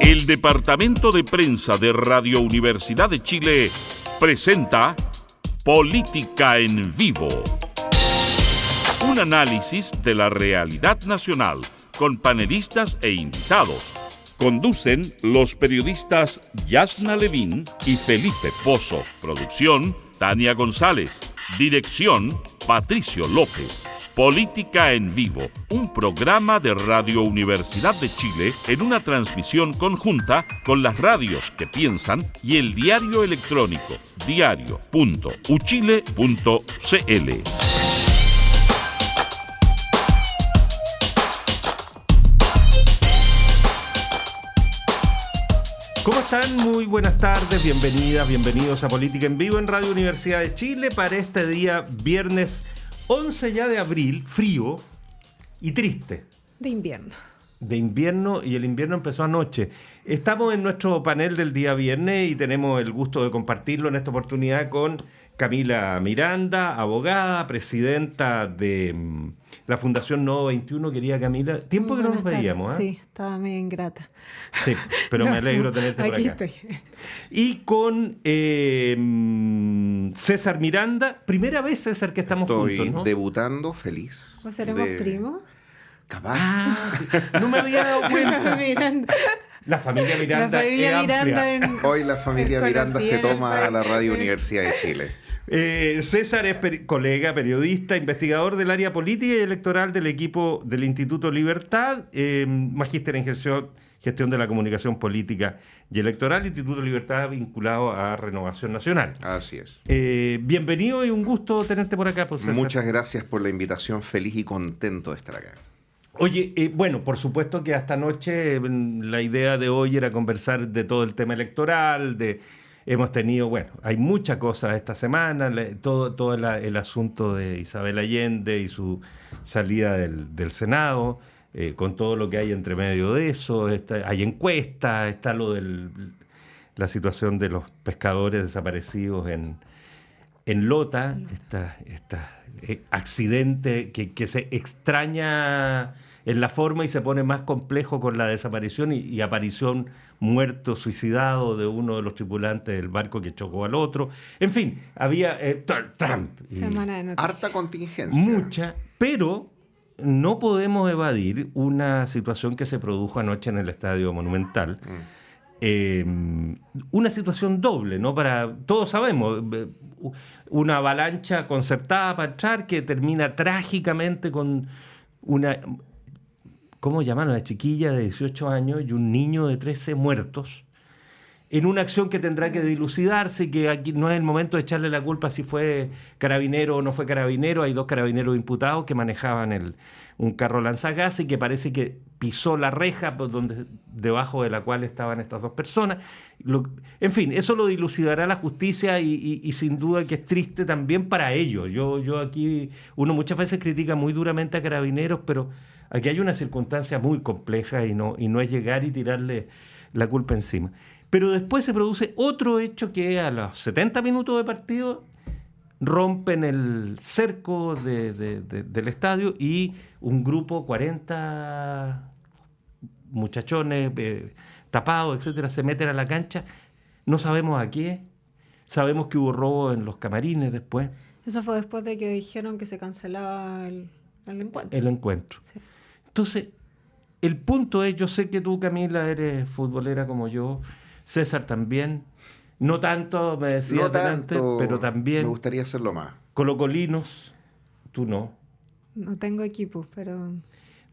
El Departamento de Prensa de Radio Universidad de Chile presenta Política en Vivo. Un análisis de la realidad nacional con panelistas e invitados. Conducen los periodistas Yasna Levín y Felipe Pozo. Producción, Tania González. Dirección, Patricio López. Política en Vivo, un programa de Radio Universidad de Chile en una transmisión conjunta con las radios que piensan y el diario electrónico diario.uchile.cl. ¿Cómo están? Muy buenas tardes, bienvenidas, bienvenidos a Política en Vivo en Radio Universidad de Chile para este día viernes 11 ya de abril, frío y triste. De invierno. De invierno, y el invierno empezó anoche. Estamos en nuestro panel del día viernes y tenemos el gusto de compartirlo en esta oportunidad con Camila Miranda, abogada, presidenta de la Fundación Nodo 21. Querida Camila, tiempo que no nos veíamos, ¿eh? Sí, estaba medio ingrata. Sí, pero me alegro tenerte por acá. Aquí estoy. Y con César Miranda, primera vez, César, que estamos juntos, ¿no? Estoy debutando, feliz. ¿O seremos primos? Capaz. No me había dado cuenta. Miranda. La familia Miranda es amplia. Hoy la familia Miranda se toma a la Radio Universidad de Chile. César es colega, periodista, investigador del área política y electoral del equipo del Instituto Libertad, magíster en gestión de la comunicación política y electoral, Instituto Libertad vinculado a Renovación Nacional. Así es. Bienvenido y un gusto tenerte por acá, pues, César. Muchas gracias por la invitación, feliz y contento de estar acá. Oye, bueno, por supuesto que hasta anoche la idea de hoy era conversar de todo el tema electoral, hemos tenido, bueno, hay muchas cosas esta semana, todo el asunto de Isabel Allende y su salida del Senado, con todo lo que hay entre medio de eso, hay encuestas, está la situación de los pescadores desaparecidos en Lota, accidente que se extraña en la forma y se pone más complejo con la desaparición y aparición muerto, suicidado de uno de los tripulantes del barco que chocó al otro. En fin, había Trump. Semana de noticias. Harta contingencia. Mucha, pero no podemos evadir una situación que se produjo anoche en el Estadio Monumental. Una situación doble, ¿no? Todos sabemos, una avalancha concertada para entrar que termina trágicamente con una, ¿cómo llaman? Una chiquilla de 18 años y un niño de 13 muertos, en una acción que tendrá que dilucidarse, que aquí no es el momento de echarle la culpa si fue carabinero o no fue carabinero. Hay 2 carabineros imputados que manejaban un carro lanzagas y que parece que pisó la reja debajo de la cual estaban estas 2 personas. En fin, eso lo dilucidará la justicia y sin duda que es triste también para ellos. Yo aquí, uno muchas veces critica muy duramente a carabineros, pero aquí hay una circunstancia muy compleja y no es llegar y tirarle la culpa encima. Pero después se produce otro hecho que a los 70 minutos de partido rompen el cerco del estadio y un grupo, 40 muchachones tapados, etcétera, se meten a la cancha. No sabemos a qué. Sabemos que hubo robo en los camarines después. Eso fue después de que dijeron que se cancelaba el encuentro. El encuentro. Sí. Entonces, el punto es, yo sé que tú, Camila, eres futbolera como yo, César también. No tanto, me decías no delante, tanto, pero también. Me gustaría hacerlo más. Colocolinos, tú no. No tengo equipo, pero...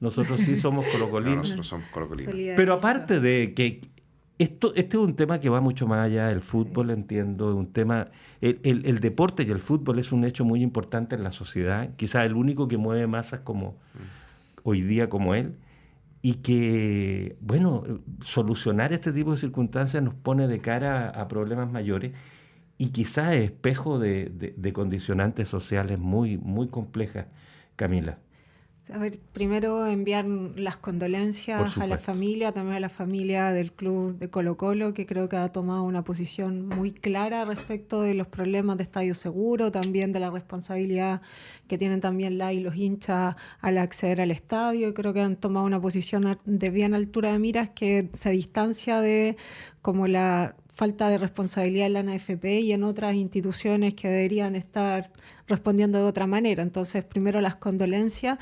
Nosotros sí somos colocolinos. No, nosotros somos colocolinos. Pero aparte de que este es un tema que va mucho más allá del fútbol, sí. Entiendo, un tema... El deporte y el fútbol es un hecho muy importante en la sociedad, quizás el único que mueve masas como hoy día como él. Y que, bueno, solucionar este tipo de circunstancias nos pone de cara a problemas mayores y quizás es espejo de condicionantes sociales muy, muy complejas, Camila. A ver, primero enviar las condolencias a la familia, también a la familia del club de Colo-Colo, que creo que ha tomado una posición muy clara respecto de los problemas de estadio seguro, también de la responsabilidad que tienen también y los hinchas al acceder al estadio. Creo que han tomado una posición de bien altura de miras que se distancia de como la falta de responsabilidad en la NFP y en otras instituciones que deberían estar respondiendo de otra manera. Entonces, primero las condolencias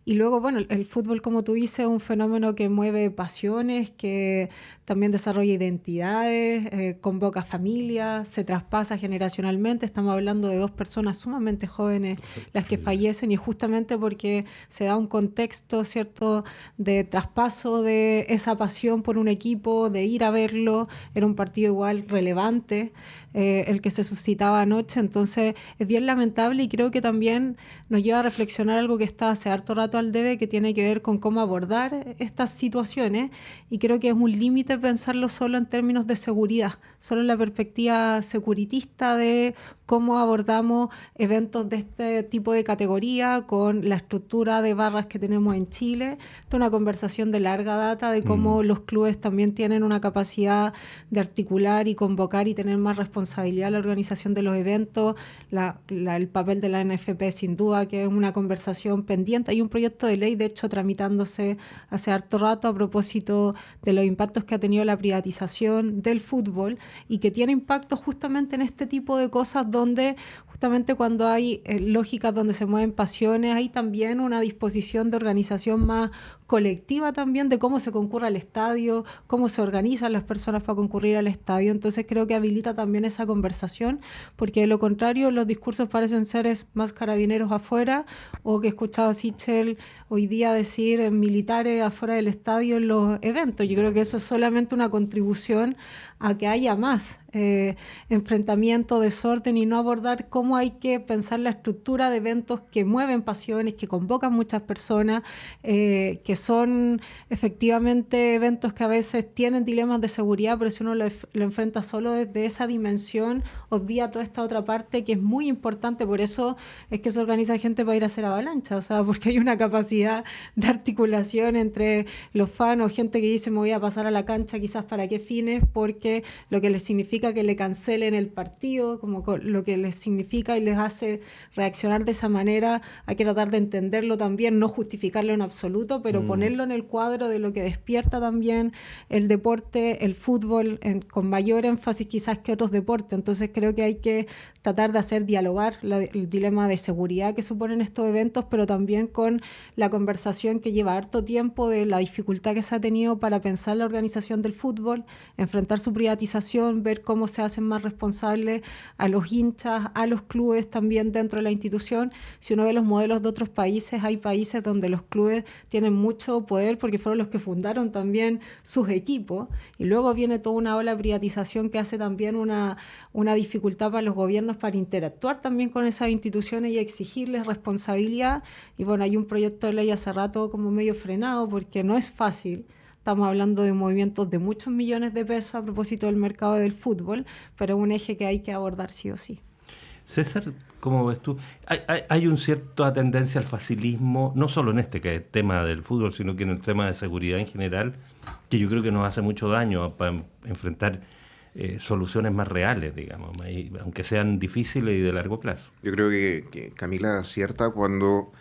y luego, bueno, el fútbol, como tú dices, es un fenómeno que mueve pasiones, que también desarrolla identidades, convoca familias, se traspasa generacionalmente. Estamos hablando de 2 personas sumamente jóvenes las que fallecen y justamente porque se da un contexto, ¿cierto?, de traspaso de esa pasión por un equipo, de ir a verlo. Era un partido igual relevante, el que se suscitaba anoche, entonces es bien lamentable y creo que también nos lleva a reflexionar algo que está hace harto rato al debe, que tiene que ver con cómo abordar estas situaciones, y creo que es un límite pensarlo solo en términos de seguridad, solo en la perspectiva securitista de cómo abordamos eventos de este tipo de categoría con la estructura de barras que tenemos en Chile. Esta es una conversación de larga data de cómo los clubes también tienen una capacidad de articular y convocar y tener más responsabilidad en la organización de los eventos, el papel de la NFP sin duda, que es una conversación pendiente. Hay un proyecto de ley, de hecho, tramitándose hace harto rato a propósito de los impactos que ha tenido la privatización del fútbol y que tiene impacto justamente en este tipo de cosas donde justamente cuando hay lógicas donde se mueven pasiones, hay también una disposición de organización más colectiva también de cómo se concurre al estadio, cómo se organizan las personas para concurrir al estadio. Entonces creo que habilita también esa conversación, porque de lo contrario los discursos parecen ser más carabineros afuera, o que he escuchado a Sichel hoy día decir militares afuera del estadio en los eventos. Yo creo que eso es solamente una contribución a que haya más enfrentamiento, desorden, y no abordar cómo hay que pensar la estructura de eventos que mueven pasiones, que convocan muchas personas, que son efectivamente eventos que a veces tienen dilemas de seguridad, pero si uno lo enfrenta solo desde esa dimensión, obvia toda esta otra parte que es muy importante. Por eso es que se organiza gente para ir a hacer avalancha, o sea, porque hay una capacidad de articulación entre los fans o gente que dice me voy a pasar a la cancha quizás para qué fines, porque lo que les significa que le cancelen el partido, como lo que les significa y les hace reaccionar de esa manera. Hay que tratar de entenderlo también, no justificarlo en absoluto, pero ponerlo en el cuadro de lo que despierta también el deporte, el fútbol, con mayor énfasis quizás que otros deportes. Entonces creo que hay que tratar de hacer dialogar el dilema de seguridad que suponen estos eventos, pero también con la conversación que lleva harto tiempo de la dificultad que se ha tenido para pensar la organización del fútbol, enfrentar su privatización, ver cómo se hacen más responsables a los hinchas, a los clubes también dentro de la institución. Si uno ve los modelos de otros países, hay países donde los clubes tienen mucho poder porque fueron los que fundaron también sus equipos, y luego viene toda una ola de privatización que hace también una dificultad para los gobiernos para interactuar también con esas instituciones y exigirles responsabilidad. Y bueno, hay un proyecto de ley hace rato como medio frenado porque no es fácil. Estamos hablando de movimientos de muchos millones de pesos a propósito del mercado del fútbol, pero es un eje que hay que abordar sí o sí. César, ¿cómo ves tú? Hay una cierta tendencia al facilismo, no solo en este tema del fútbol, sino que en el tema de seguridad en general, que yo creo que nos hace mucho daño para enfrentar soluciones más reales, digamos, aunque sean difíciles y de largo plazo. Yo creo que Camila acierta cuando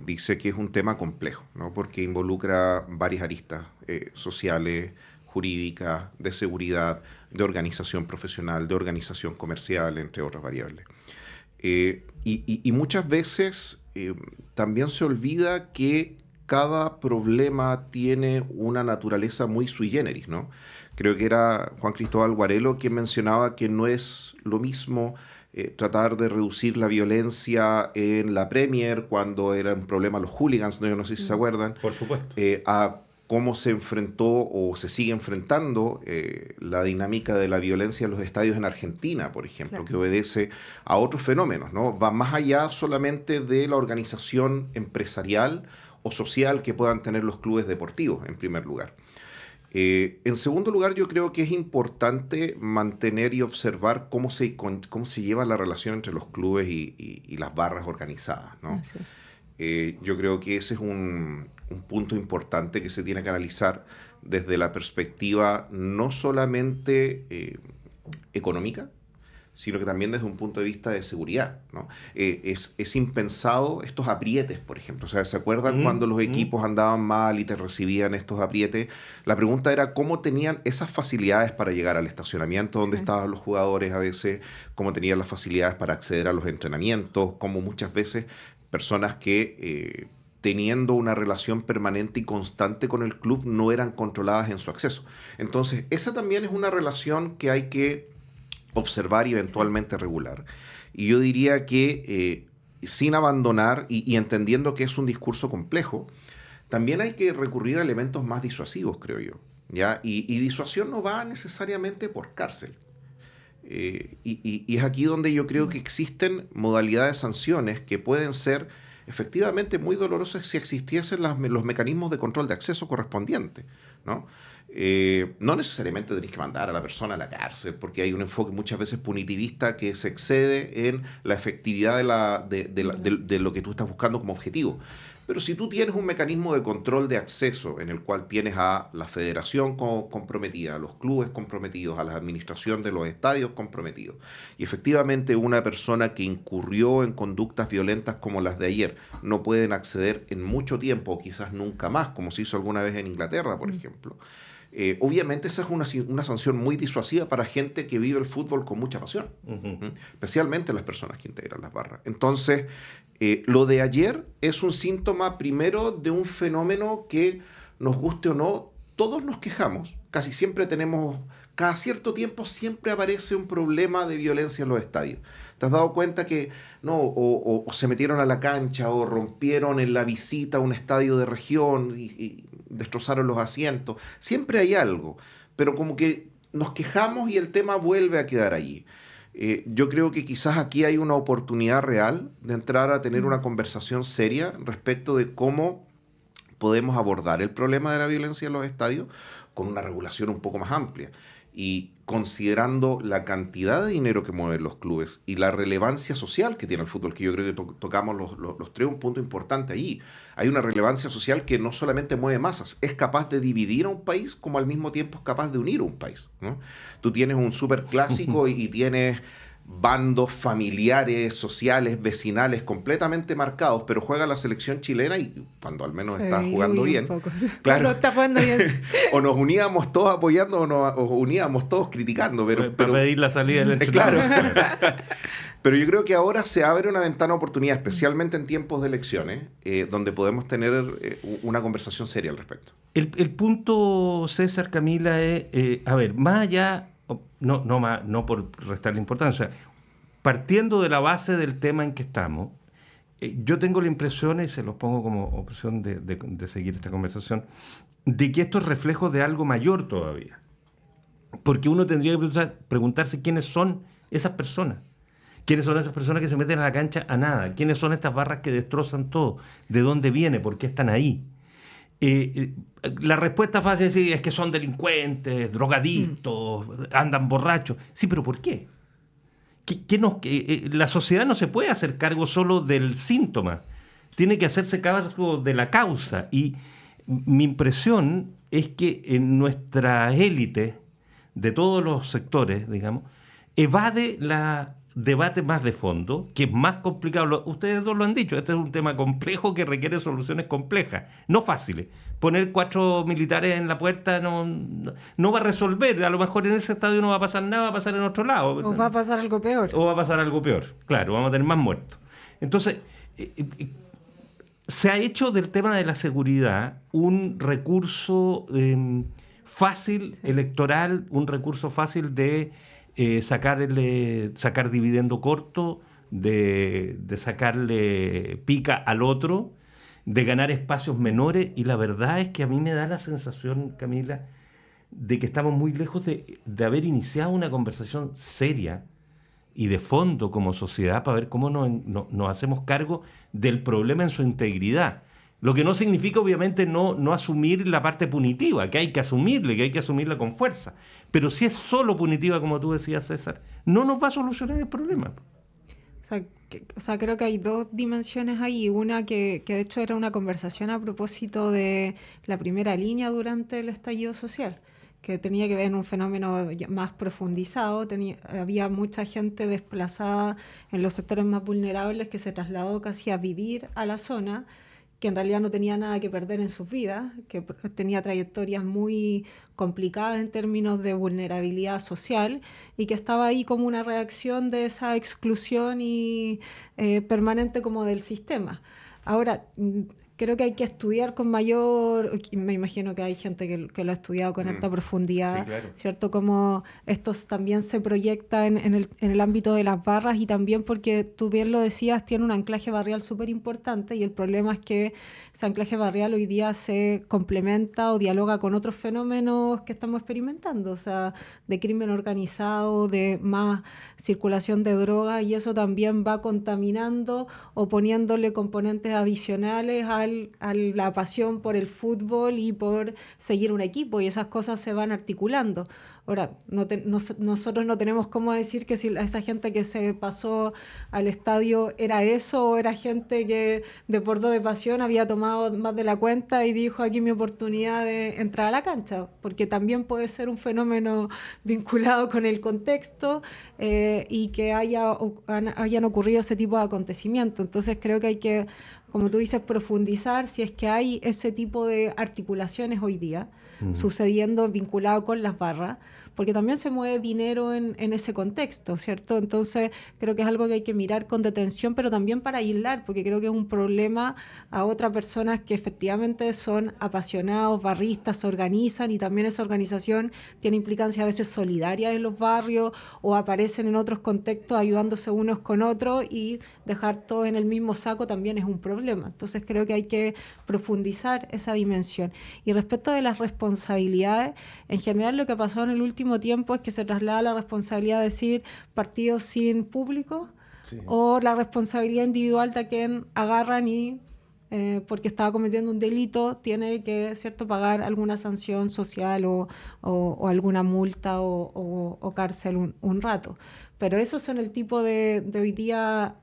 dice que es un tema complejo, ¿no? Porque involucra varias aristas sociales, jurídicas, de seguridad, de organización profesional, de organización comercial, entre otras variables. Y muchas veces también se olvida que cada problema tiene una naturaleza muy sui generis, ¿no? Creo que era Juan Cristóbal Guarelo quien mencionaba que no es lo mismo tratar de reducir la violencia en la Premier cuando era un problema los hooligans, no sé si se acuerdan. Por supuesto. A cómo se enfrentó o se sigue enfrentando la dinámica de la violencia en los estadios en Argentina, por ejemplo, claro, que obedece a otros fenómenos, ¿no? Va más allá solamente de la organización empresarial o social que puedan tener los clubes deportivos, en primer lugar. En segundo lugar, yo creo que es importante mantener y observar cómo se lleva la relación entre los clubes y las barras organizadas, ¿no? Yo creo que ese es un punto importante que se tiene que analizar desde la perspectiva no solamente económica, sino que también desde un punto de vista de seguridad, ¿no? Es impensado estos aprietes, por ejemplo. O sea, ¿se acuerdan cuando los equipos andaban mal y te recibían estos aprietes? La pregunta era cómo tenían esas facilidades para llegar al estacionamiento donde estaban los jugadores a veces, cómo tenían las facilidades para acceder a los entrenamientos, cómo muchas veces personas que teniendo una relación permanente y constante con el club no eran controladas en su acceso. Entonces, esa también es una relación que hay que observar y eventualmente regular. Y yo diría que sin abandonar y entendiendo que es un discurso complejo, también hay que recurrir a elementos más disuasivos, creo yo, ¿ya? Y disuasión no va necesariamente por cárcel. Y es aquí donde yo creo que existen modalidades de sanciones que pueden ser efectivamente muy dolorosas si existiesen los mecanismos de control de acceso correspondientes, ¿no? No necesariamente tenés que mandar a la persona a la cárcel, porque hay un enfoque muchas veces punitivista que se excede en la efectividad de lo que tú estás buscando como objetivo. Pero si tú tienes un mecanismo de control de acceso en el cual tienes a la federación comprometida, a los clubes comprometidos, a la administración de los estadios comprometidos, y efectivamente una persona que incurrió en conductas violentas como las de ayer no pueden acceder en mucho tiempo, o quizás nunca más, como se hizo alguna vez en Inglaterra, por ejemplo, obviamente esa es una sanción muy disuasiva para gente que vive el fútbol con mucha pasión, especialmente las personas que integran las barras. Entonces, lo de ayer es un síntoma primero de un fenómeno que, nos guste o no, todos nos quejamos. Casi siempre cada cierto tiempo siempre aparece un problema de violencia en los estadios. ¿Te has dado cuenta que o se metieron a la cancha o rompieron en la visita a un estadio de región y destrozaron los asientos? Siempre hay algo, pero como que nos quejamos y el tema vuelve a quedar allí. Yo creo que quizás aquí hay una oportunidad real de entrar a tener una conversación seria respecto de cómo podemos abordar el problema de la violencia en los estadios con una regulación un poco más amplia. Y considerando la cantidad de dinero que mueven los clubes y la relevancia social que tiene el fútbol, que yo creo que tocamos los tres, un punto importante allí. Hay una relevancia social que no solamente mueve masas, es capaz de dividir a un país como al mismo tiempo es capaz de unir a un país, ¿no? Tú tienes un superclásico y tienes bandos familiares, sociales, vecinales completamente marcados, pero juega la selección chilena y cuando al menos está jugando bien, claro, está jugando bien. O nos uníamos todos apoyando o nos uníamos todos criticando, pero para pedir la salida del entrenador. Claro. Pero yo creo que ahora se abre una ventana de oportunidad, especialmente en tiempos de elecciones, donde podemos tener una conversación seria al respecto. El punto, César, Camila, es, a ver, más allá, no por restarle importancia, partiendo de la base del tema en que estamos, yo tengo la impresión, y se los pongo como opción de seguir esta conversación, de que esto es reflejo de algo mayor todavía. Porque uno tendría que preguntarse quiénes son esas personas. ¿Quiénes son esas personas que se meten a la cancha a nada? ¿Quiénes son estas barras que destrozan todo? ¿De dónde viene? ¿Por qué están ahí? La respuesta fácil es decir, es que son delincuentes, drogadictos, andan borrachos. Sí, pero ¿por qué? La sociedad no se puede hacer cargo solo del síntoma. Tiene que hacerse cargo de la causa. Y mi impresión es que en nuestra élite, de todos los sectores, digamos, evade la debate más de fondo, que es más complicado. Ustedes dos lo han dicho, este es un tema complejo que requiere soluciones complejas, no fáciles. Poner 4 militares en la puerta no va a resolver. A lo mejor en ese estadio no va a pasar nada, va a pasar en otro lado. O va a pasar algo peor. O va a pasar algo peor, claro, vamos a tener más muertos. Entonces, se ha hecho del tema de la seguridad un recurso fácil electoral, un recurso fácil de sacar dividendo corto, de sacarle pica al otro, de ganar espacios menores, y la verdad es que a mí me da la sensación, Camila, de que estamos muy lejos de haber iniciado una conversación seria y de fondo como sociedad para ver cómo nos hacemos cargo del problema en su integridad. Lo que no significa, obviamente, no asumir la parte punitiva, que hay que asumirla con fuerza. Pero si es solo punitiva, como tú decías, César, no nos va a solucionar el problema. O sea, creo que hay dos dimensiones ahí. Una que de hecho era una conversación a propósito de la primera línea durante el estallido social, que tenía que ver en un fenómeno más profundizado. Había mucha gente desplazada en los sectores más vulnerables que se trasladó casi a vivir a la zona, que en realidad no tenía nada que perder en sus vidas, que tenía trayectorias muy complicadas en términos de vulnerabilidad social y que estaba ahí como una reacción de esa exclusión y permanente como del sistema. Ahora, creo que hay que estudiar con mayor, me imagino que hay gente que lo ha estudiado con alta profundidad, sí, claro. ¿Cierto? Como esto también se proyecta en el ámbito de las barras y también porque tú bien lo decías, tiene un anclaje barrial súper importante y el problema es que ese anclaje barrial hoy día se complementa o dialoga con otros fenómenos que estamos experimentando, o sea, de crimen organizado, de más circulación de drogas y eso también va contaminando o poniéndole componentes adicionales a la pasión por el fútbol y por seguir un equipo y esas cosas se van articulando. Ahora, nosotros no tenemos cómo decir que si esa gente que se pasó al estadio era eso o era gente que de por de pasión había tomado más de la cuenta y dijo aquí mi oportunidad de entrar a la cancha, porque también puede ser un fenómeno vinculado con el contexto y que hayan ocurrido ese tipo de acontecimientos. Entonces creo que hay que, como tú dices, profundizar si es que hay ese tipo de articulaciones hoy día sucediendo vinculado con las barras, porque también se mueve dinero en ese contexto, ¿cierto? Entonces creo que es algo que hay que mirar con detención, pero también para aislar, porque creo que es un problema a otras personas que efectivamente son apasionados, barristas, se organizan y también esa organización tiene implicancia a veces solidaria en los barrios o aparecen en otros contextos ayudándose unos con otros y dejar todo en el mismo saco también es un problema. Entonces creo que hay que profundizar esa dimensión. Y respecto de las responsabilidades, en general lo que ha pasado en el último tiempo es que se traslada la responsabilidad de decir partidos sin público o la responsabilidad individual de quien agarran y porque estaba cometiendo un delito tiene que, ¿cierto?, pagar alguna sanción social o alguna multa o cárcel un rato. Pero esos son el tipo de hoy día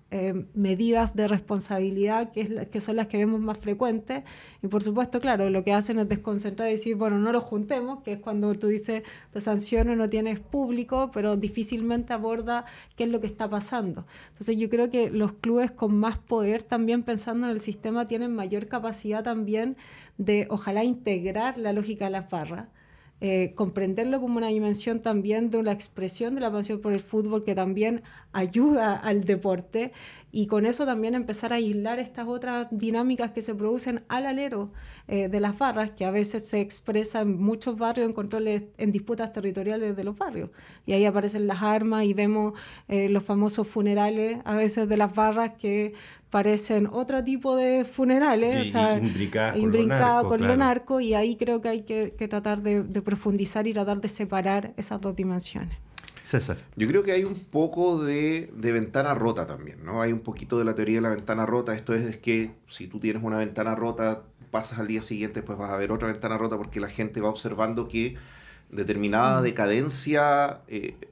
medidas de responsabilidad que son las que vemos más frecuentes y por supuesto, claro, lo que hacen es desconcentrar y decir, bueno, no los juntemos, que es cuando tú dices te sanciono, no tienes público, pero difícilmente aborda qué es lo que está pasando. Entonces yo creo que los clubes con más poder también pensando en el sistema tienen mayor capacidad también de ojalá integrar la lógica de las barras, comprenderlo como una dimensión también de la expresión de la pasión por el fútbol que también ayuda al deporte y con eso también empezar a aislar estas otras dinámicas que se producen al alero de las barras, que a veces se expresa en muchos barrios en controles, en disputas territoriales de los barrios. Y ahí aparecen las armas y vemos los famosos funerales a veces de las barras que parecen otro tipo de funerales, sí, o sea, imbricados con lo narco, y ahí creo que hay que tratar de profundizar y tratar de separar esas dos dimensiones. César. Yo creo que hay un poco de ventana rota también, ¿no? Hay un poquito de la teoría de la ventana rota. Esto es que si tú tienes una ventana rota, pasas al día siguiente, pues vas a ver otra ventana rota porque la gente va observando que determinada decadencia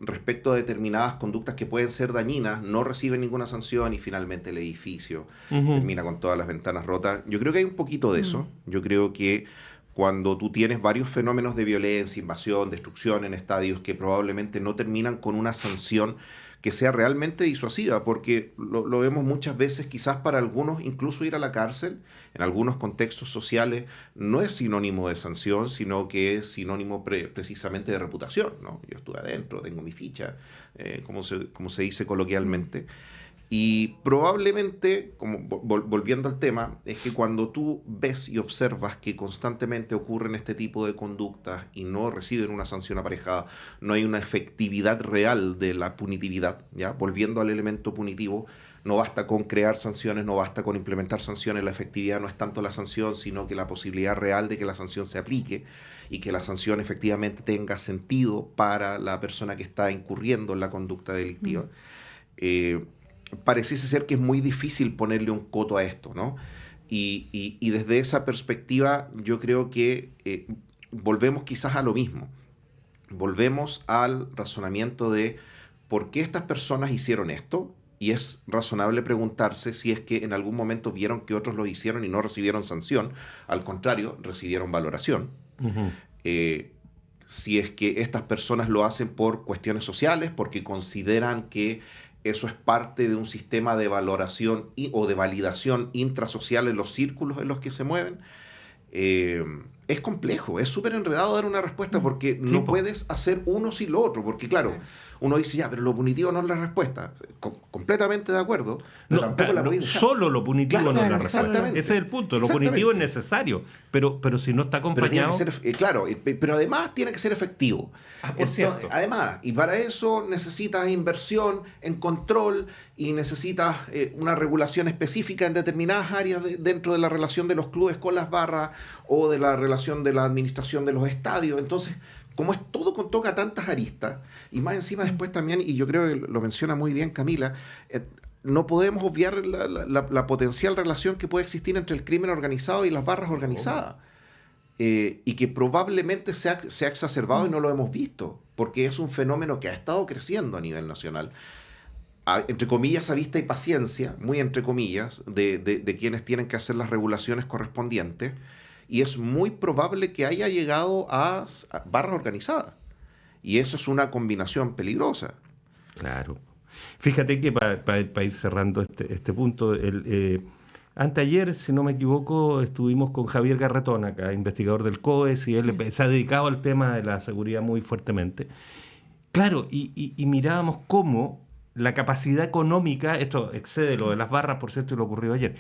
respecto a determinadas conductas que pueden ser dañinas no reciben ninguna sanción y finalmente el edificio termina con todas las ventanas rotas. Yo creo que hay un poquito de eso. Yo creo que cuando tú tienes varios fenómenos de violencia, invasión, destrucción en estadios que probablemente no terminan con una sanción que sea realmente disuasiva, porque lo vemos muchas veces, quizás para algunos incluso ir a la cárcel, en algunos contextos sociales, no es sinónimo de sanción, sino que es sinónimo precisamente de reputación, ¿no? Yo estuve adentro, tengo mi ficha, como se dice coloquialmente. Y probablemente, como volviendo al tema, es que cuando tú ves y observas que constantemente ocurren este tipo de conductas y no reciben una sanción aparejada, no hay una efectividad real de la punitividad, ¿ya? Volviendo al elemento punitivo, no basta con crear sanciones, no basta con implementar sanciones, la efectividad no es tanto la sanción, sino que la posibilidad real de que la sanción se aplique y que la sanción efectivamente tenga sentido para la persona que está incurriendo en la conducta delictiva. Pareciese ser que es muy difícil ponerle un coto a esto, ¿no? Y desde esa perspectiva yo creo que volvemos quizás a lo mismo. Volvemos al razonamiento de por qué estas personas hicieron esto y es razonable preguntarse si es que en algún momento vieron que otros lo hicieron y no recibieron sanción, al contrario, recibieron valoración. Uh-huh. Si es que estas personas lo hacen por cuestiones sociales, porque consideran que eso es parte de un sistema de valoración o de validación intrasocial en los círculos en los que se mueven. Es complejo, es súper enredado dar una respuesta porque no puedes hacer uno sin lo otro, porque claro, uno dice ya, pero lo punitivo no es la respuesta. Completamente de acuerdo, pero tampoco la podéis dejar. Solo lo punitivo no es la respuesta. Exactamente. Ese es el punto, lo punitivo es necesario, pero si no está acompañado... Pero además tiene que ser efectivo. Por cierto. Además, y para eso necesitas inversión en control y necesitas una regulación específica en determinadas áreas dentro de la relación de los clubes con las barras o de la relación de la administración de los estadios. Entonces, como es todo toca tantas aristas, y más encima después también, y yo creo que lo menciona muy bien Camila, no podemos obviar la potencial relación que puede existir entre el crimen organizado y las barras organizadas. Y que probablemente se ha exacerbado y no lo hemos visto, porque es un fenómeno que ha estado creciendo a nivel nacional. Entre comillas, a vista y paciencia, muy entre comillas, de quienes tienen que hacer las regulaciones correspondientes, y es muy probable que haya llegado a barras organizadas. Y eso es una combinación peligrosa. Claro. Fíjate que para ir cerrando este punto, anteayer, si no me equivoco, estuvimos con Javier Garretón, acá, investigador del COES, y él se ha dedicado al tema de la seguridad muy fuertemente. Claro, y mirábamos cómo la capacidad económica, esto excede lo de las barras, por cierto, y lo ocurrió ayer,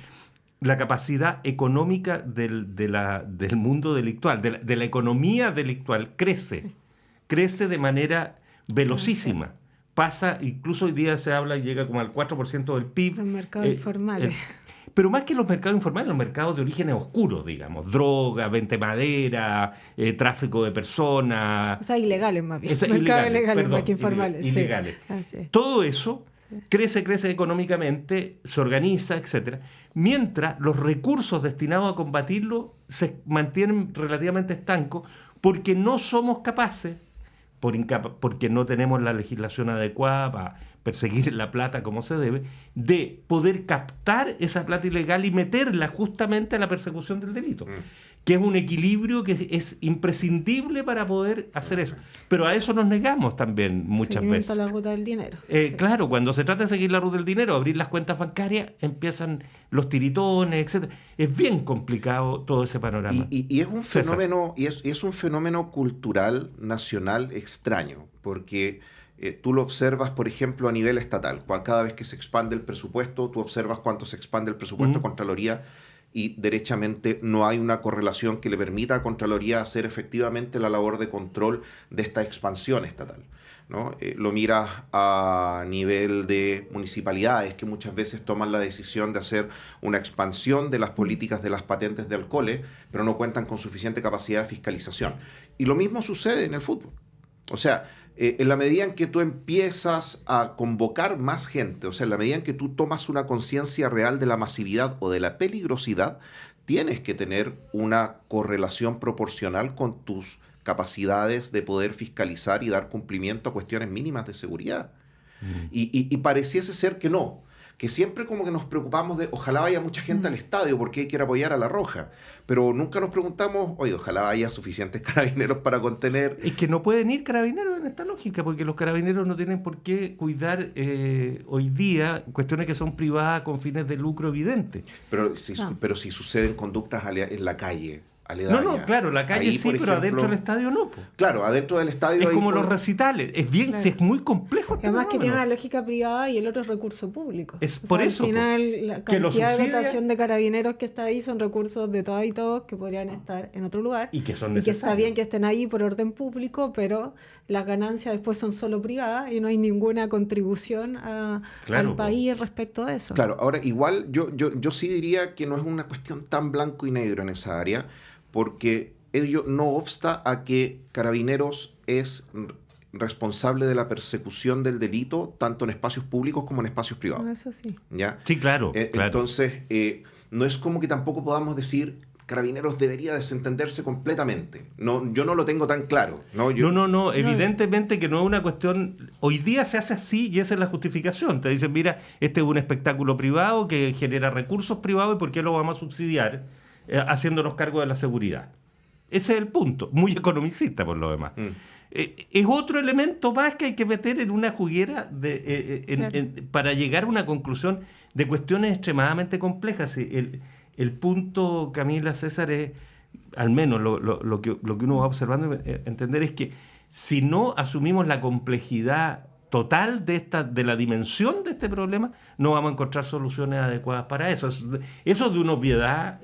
la capacidad económica del mundo delictual, de la economía delictual, crece de manera velocísima. Pasa, incluso hoy día se habla y llega como al 4% del PIB. Los mercados informales. Pero más que los mercados informales, los mercados de orígenes oscuros, digamos, droga, venta de madera, tráfico de personas. O sea, ilegales más bien. Mercados ilegales más que informales. Ilegales. Sí. Todo eso crece económicamente, se organiza, etcétera, mientras los recursos destinados a combatirlo se mantienen relativamente estancos porque no somos capaces, porque no tenemos la legislación adecuada para perseguir la plata como se debe, de poder captar esa plata ilegal y meterla justamente a la persecución del delito. Que es un equilibrio que es imprescindible para poder hacer eso. Pero a eso nos negamos también muchas veces. La ruta del dinero. Claro, cuando se trata de seguir la ruta del dinero, abrir las cuentas bancarias, empiezan los tiritones, etcétera. Es bien complicado todo ese panorama. Y es un fenómeno, es un fenómeno cultural nacional extraño, porque tú lo observas, por ejemplo, a nivel estatal. Cada vez que se expande el presupuesto, tú observas cuánto se expande el presupuesto Contraloría, y derechamente no hay una correlación que le permita a Contraloría hacer efectivamente la labor de control de esta expansión estatal, ¿no? Lo miras a nivel de municipalidades que muchas veces toman la decisión de hacer una expansión de las políticas de las patentes de alcoholes, pero no cuentan con suficiente capacidad de fiscalización. Y lo mismo sucede en el fútbol. O sea, en la medida en que tú empiezas a convocar más gente, o sea, en la medida en que tú tomas una conciencia real de la masividad o de la peligrosidad, tienes que tener una correlación proporcional con tus capacidades de poder fiscalizar y dar cumplimiento a cuestiones mínimas de seguridad. Y pareciese ser que no, que siempre como que nos preocupamos de ojalá vaya mucha gente al estadio porque hay que ir a apoyar a la Roja, pero nunca nos preguntamos, oye, ojalá haya suficientes carabineros para contener... Es que no pueden ir carabineros en esta lógica, porque los carabineros no tienen por qué cuidar hoy día cuestiones que son privadas con fines de lucro evidente. Pero si suceden conductas en la calle... aledaña. No, claro, la calle ahí, sí, pero ejemplo, adentro del estadio no. Claro, adentro del estadio... Es como los recitales, es bien, claro. Es muy complejo. Además que tiene una lógica privada y el otro es recurso público. Es por eso. Al final, la cantidad de dotación de carabineros que está ahí son recursos de todas y todos que podrían estar en otro lugar. Y que son necesarios. Y que está bien que estén ahí por orden público, pero las ganancias después son solo privadas y no hay ninguna contribución al país respecto de eso. Claro, ahora igual yo sí diría que no es una cuestión tan blanco y negro en esa área, porque ello no obsta a que Carabineros es responsable de la persecución del delito tanto en espacios públicos como en espacios privados. Eso sí. ¿Ya? Sí, claro. Entonces, no es como que tampoco podamos decir Carabineros debería desentenderse completamente. No, yo no lo tengo tan claro. No, evidentemente que no es una cuestión... Hoy día se hace así y esa es la justificación. Te dicen, mira, este es un espectáculo privado que genera recursos privados y ¿por qué lo vamos a subsidiar haciéndonos cargo de la seguridad? Ese es el punto, muy economicista por lo demás. Es otro elemento más que hay que meter en una juguera para llegar a una conclusión de cuestiones extremadamente complejas. El punto, Camila, César, es, al menos lo que uno va observando, entender es que si no asumimos la complejidad total de la dimensión de este problema, no vamos a encontrar soluciones adecuadas para eso. Eso es de una obviedad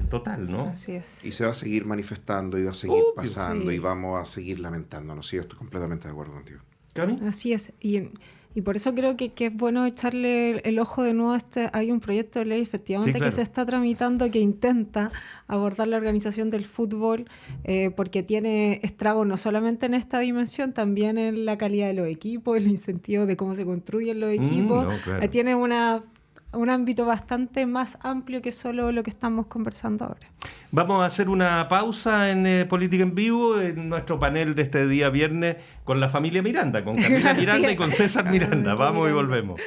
total, ¿no? Así es. Y se va a seguir manifestando y va a seguir pasando y vamos a seguir lamentándonos. Sí, yo estoy completamente de acuerdo contigo. ¿Cami? Así es. Y por eso creo que es bueno echarle el ojo de nuevo a hay un proyecto de ley efectivamente sí, claro, que se está tramitando que intenta abordar la organización del fútbol porque tiene estragos no solamente en esta dimensión, también en la calidad de los equipos, el incentivo de cómo se construyen los equipos. Claro. Tiene un ámbito bastante más amplio que solo lo que estamos conversando ahora. Vamos a hacer una pausa en Política en Vivo, en nuestro panel de este día viernes con la familia Miranda, con Camila Miranda y con César Miranda. Vamos y volvemos.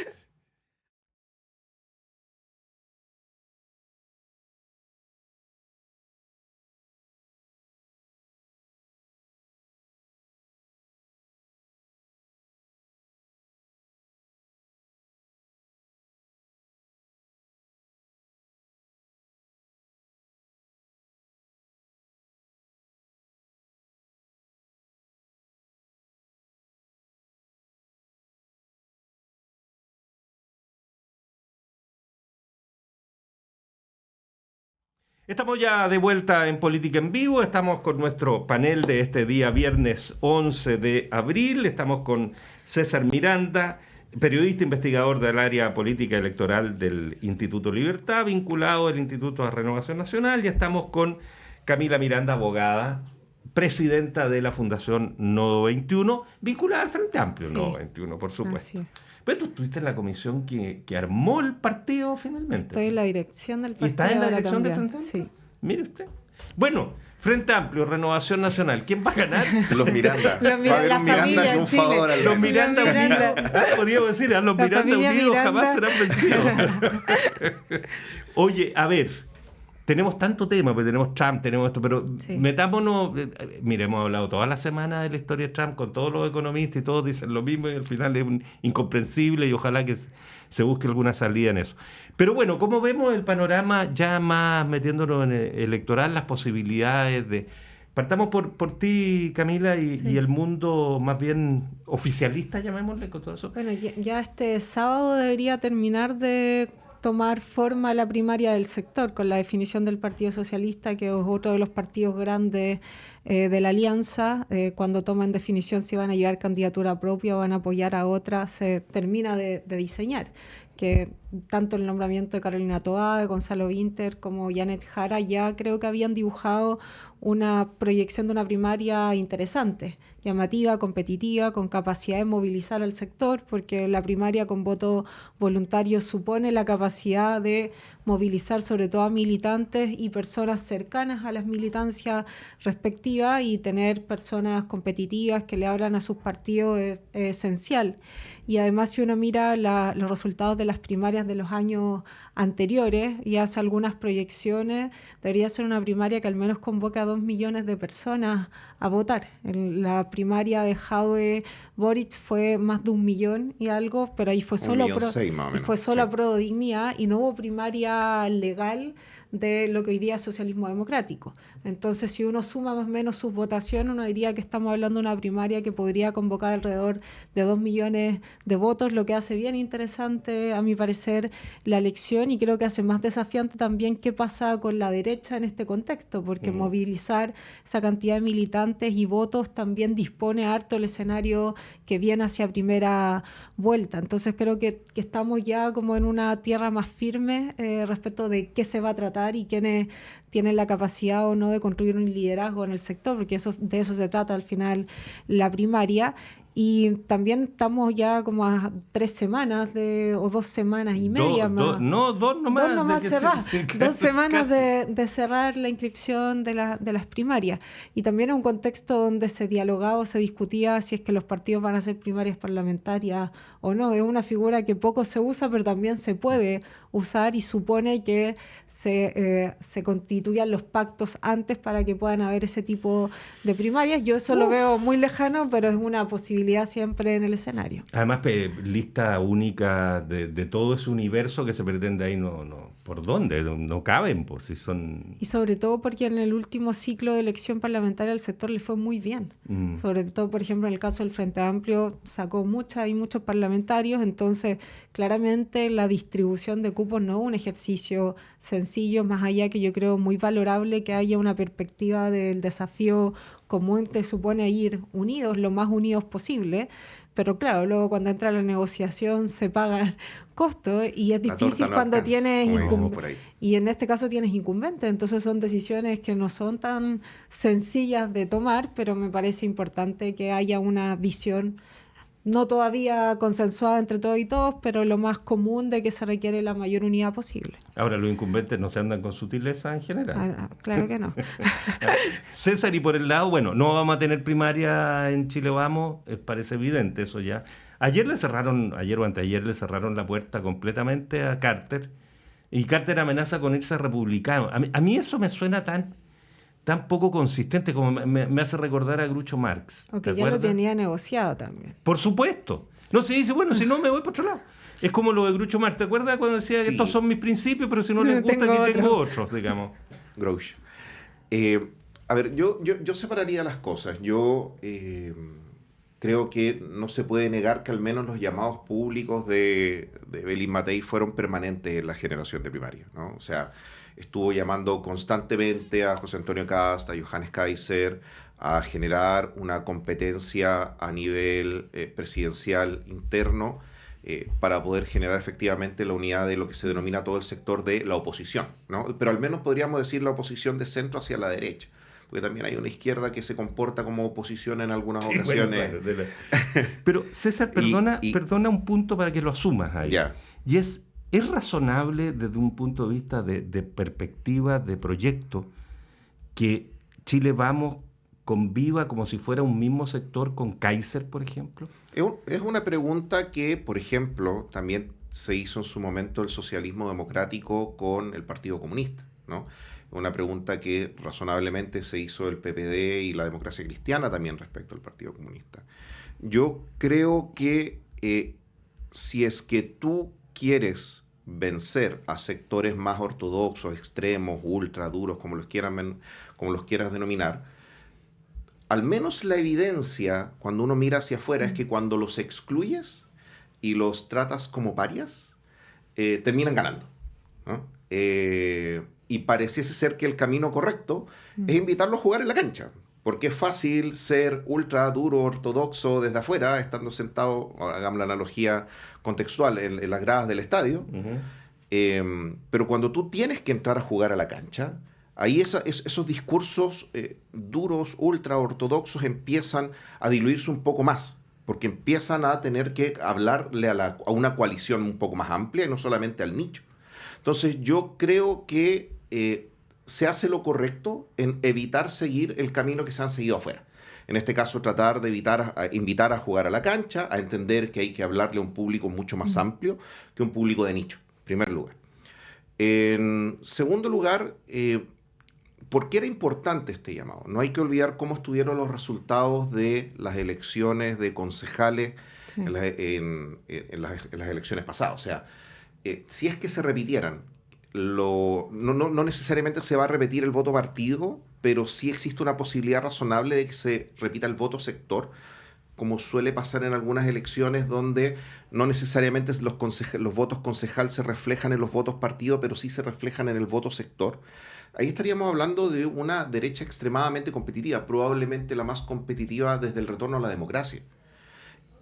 Estamos ya de vuelta en Política en Vivo, estamos con nuestro panel de este día viernes 11 de abril, estamos con César Miranda, periodista investigador del área política electoral del Instituto Libertad, vinculado al Instituto de Renovación Nacional, y estamos con Camila Miranda, abogada, presidenta de la Fundación Nodo 21, vinculada al Frente Amplio, sí. Nodo 21, por supuesto. Pero tú estuviste en la comisión que armó el partido finalmente. Estoy en la dirección del partido. ¿Y estás en la dirección del Frente Amplio? Sí. Mire usted. Bueno, Frente Amplio, Renovación Nacional. ¿Quién va a ganar? Los Miranda. Va a haber un Miranda triunfador. Los Miranda unidos. Podríamos decir, los Miranda unidos jamás serán vencidos. Oye, a ver. Tenemos tanto tema, pues tenemos Trump, tenemos esto, pero sí. Metámonos, mire, hemos hablado toda la semana de la historia de Trump con todos los economistas y todos dicen lo mismo y al final es incomprensible y ojalá que se busque alguna salida en eso. Pero bueno, ¿cómo vemos el panorama ya más metiéndonos en el electoral, las posibilidades de... Partamos por ti, Camila, y el mundo más bien oficialista, llamémosle, con todo eso. Bueno, ya este sábado debería terminar de tomar forma la primaria del sector con la definición del Partido Socialista, que es otro de los partidos grandes de la alianza. Cuando toman definición si van a llevar candidatura propia o van a apoyar a otra, se termina de diseñar. Que tanto el nombramiento de Carolina Toá, de Gonzalo Vinter, como Janet Jara, ya creo que habían dibujado una proyección de una primaria interesante, llamativa, competitiva, con capacidad de movilizar al sector, porque la primaria con voto voluntario supone la capacidad de movilizar sobre todo a militantes y personas cercanas a las militancias respectivas, y tener personas competitivas que le hablan a sus partidos es esencial. Y además, si uno mira los resultados de las primarias de los años anteriores y hace algunas proyecciones, debería ser una primaria que al menos convoque a 2 millones de personas a votar. La primaria de Jadwe Boric fue más de 1 millón y algo, pero ahí fue solo a Pro Dignidad, y no hubo primaria legal de lo que hoy día es socialismo democrático. Entonces, si uno suma más o menos sus votaciones, uno diría que estamos hablando de una primaria que podría convocar alrededor de 2 millones de votos, lo que hace bien interesante, a mi parecer, la elección, y creo que hace más desafiante también qué pasa con la derecha en este contexto, porque movilizar esa cantidad de militantes y votos también dispone harto el escenario que viene hacia primera vuelta. Entonces, creo que estamos ya como en una tierra más firme respecto de qué se va a tratar y quiénes tienen la capacidad o no de construir un liderazgo en el sector, porque de eso se trata al final la primaria. Y también estamos ya como a 3 semanas o 2 semanas y media más. Dos nomás. 2 nomás cerrar. 2 semanas de cerrar la inscripción de las primarias. Y también en un contexto donde se dialogaba o se discutía si es que los partidos van a hacer primarias parlamentarias o no. Es una figura que poco se usa, pero también se puede usar y supone que se constituyan los pactos antes para que puedan haber ese tipo de primarias. Yo eso lo veo muy lejano, pero es una posibilidad siempre en el escenario. Además, lista única de todo ese universo que se pretende ahí, no ¿por dónde? No caben, pues, si son... Y sobre todo porque en el último ciclo de elección parlamentaria al sector le fue muy bien. Sobre todo, por ejemplo, en el caso del Frente Amplio sacó muchos parlamentarios, entonces claramente la distribución de cupos no es un ejercicio sencillo, más allá que yo creo muy valorable que haya una perspectiva del desafío común que supone ir unidos, lo más unidos posible, pero claro, luego cuando entra la negociación se pagan costos y es difícil cuando tienes y en este caso tienes incumbentes, entonces son decisiones que no son tan sencillas de tomar, pero me parece importante que haya una visión no todavía consensuada entre todos y todos, pero lo más común de que se requiere la mayor unidad posible. Ahora, los incumbentes no se andan con sutileza en general. Claro que no. César, y por el lado, bueno, no vamos a tener primaria en Chile Vamos, parece evidente eso ya. Ayer o anteayer le cerraron la puerta completamente a Carter, y Carter amenaza con irse republicano. A mí eso me suena tan poco consistente como me hace recordar a Groucho Marx. Aunque ya lo tenía negociado también. Por supuesto. No se dice, bueno, si no me voy por otro lado. Es como lo de Groucho Marx. ¿Te acuerdas cuando decía que estos son mis principios, pero si no les gusta, aquí tengo otros, digamos? Groucho. A ver, yo separaría las cosas. Yo creo que no se puede negar que al menos los llamados públicos de Belín Matei fueron permanentes en la generación de primaria, ¿no? O sea, estuvo llamando constantemente a José Antonio Kast, a Johannes Kaiser, a generar una competencia a nivel presidencial interno para poder generar efectivamente la unidad de lo que se denomina todo el sector de la oposición, ¿no? Pero al menos podríamos decir la oposición de centro hacia la derecha, porque también hay una izquierda que se comporta como oposición en algunas ocasiones. Bueno, pero César, perdona un punto para que lo asumas ahí. Ya. Y ¿es razonable desde un punto de vista de perspectiva, de proyecto, que Chile Vamos conviva como si fuera un mismo sector con Kaiser, por ejemplo? Es una pregunta que, por ejemplo, también se hizo en su momento el socialismo democrático con el Partido Comunista, ¿no? Una pregunta que razonablemente se hizo el PPD y la democracia cristiana también respecto al Partido Comunista. Yo creo que si es que tú quieres vencer a sectores más ortodoxos, extremos, ultra duros, como los quieras denominar, al menos la evidencia, cuando uno mira hacia afuera, es que cuando los excluyes y los tratas como parias, terminan ganando, ¿no? Y pareciese ser que el camino correcto es invitarlo a jugar en la cancha, porque es fácil ser ultra duro, ortodoxo desde afuera, estando sentado, hagamos la analogía contextual, en las gradas del estadio. Pero cuando tú tienes que entrar a jugar a la cancha, ahí esos discursos duros, ultra ortodoxos empiezan a diluirse un poco más, porque empiezan a tener que hablarle a una coalición un poco más amplia y no solamente al nicho. Entonces yo creo que se hace lo correcto en evitar seguir el camino que se han seguido afuera. En este caso, tratar de invitar a jugar a la cancha, a entender que hay que hablarle a un público mucho más amplio que un público de nicho, en primer lugar. En segundo lugar, ¿por qué era importante este llamado? No hay que olvidar cómo estuvieron los resultados de las elecciones de concejales en las elecciones pasadas. O sea, si es que se repitieran, no necesariamente se va a repetir el voto partido, pero sí existe una posibilidad razonable de que se repita el voto sector, como suele pasar en algunas elecciones donde no necesariamente los votos concejal se reflejan en los votos partido, pero sí se reflejan en el voto sector. Ahí estaríamos hablando de una derecha extremadamente competitiva, probablemente la más competitiva desde el retorno a la democracia.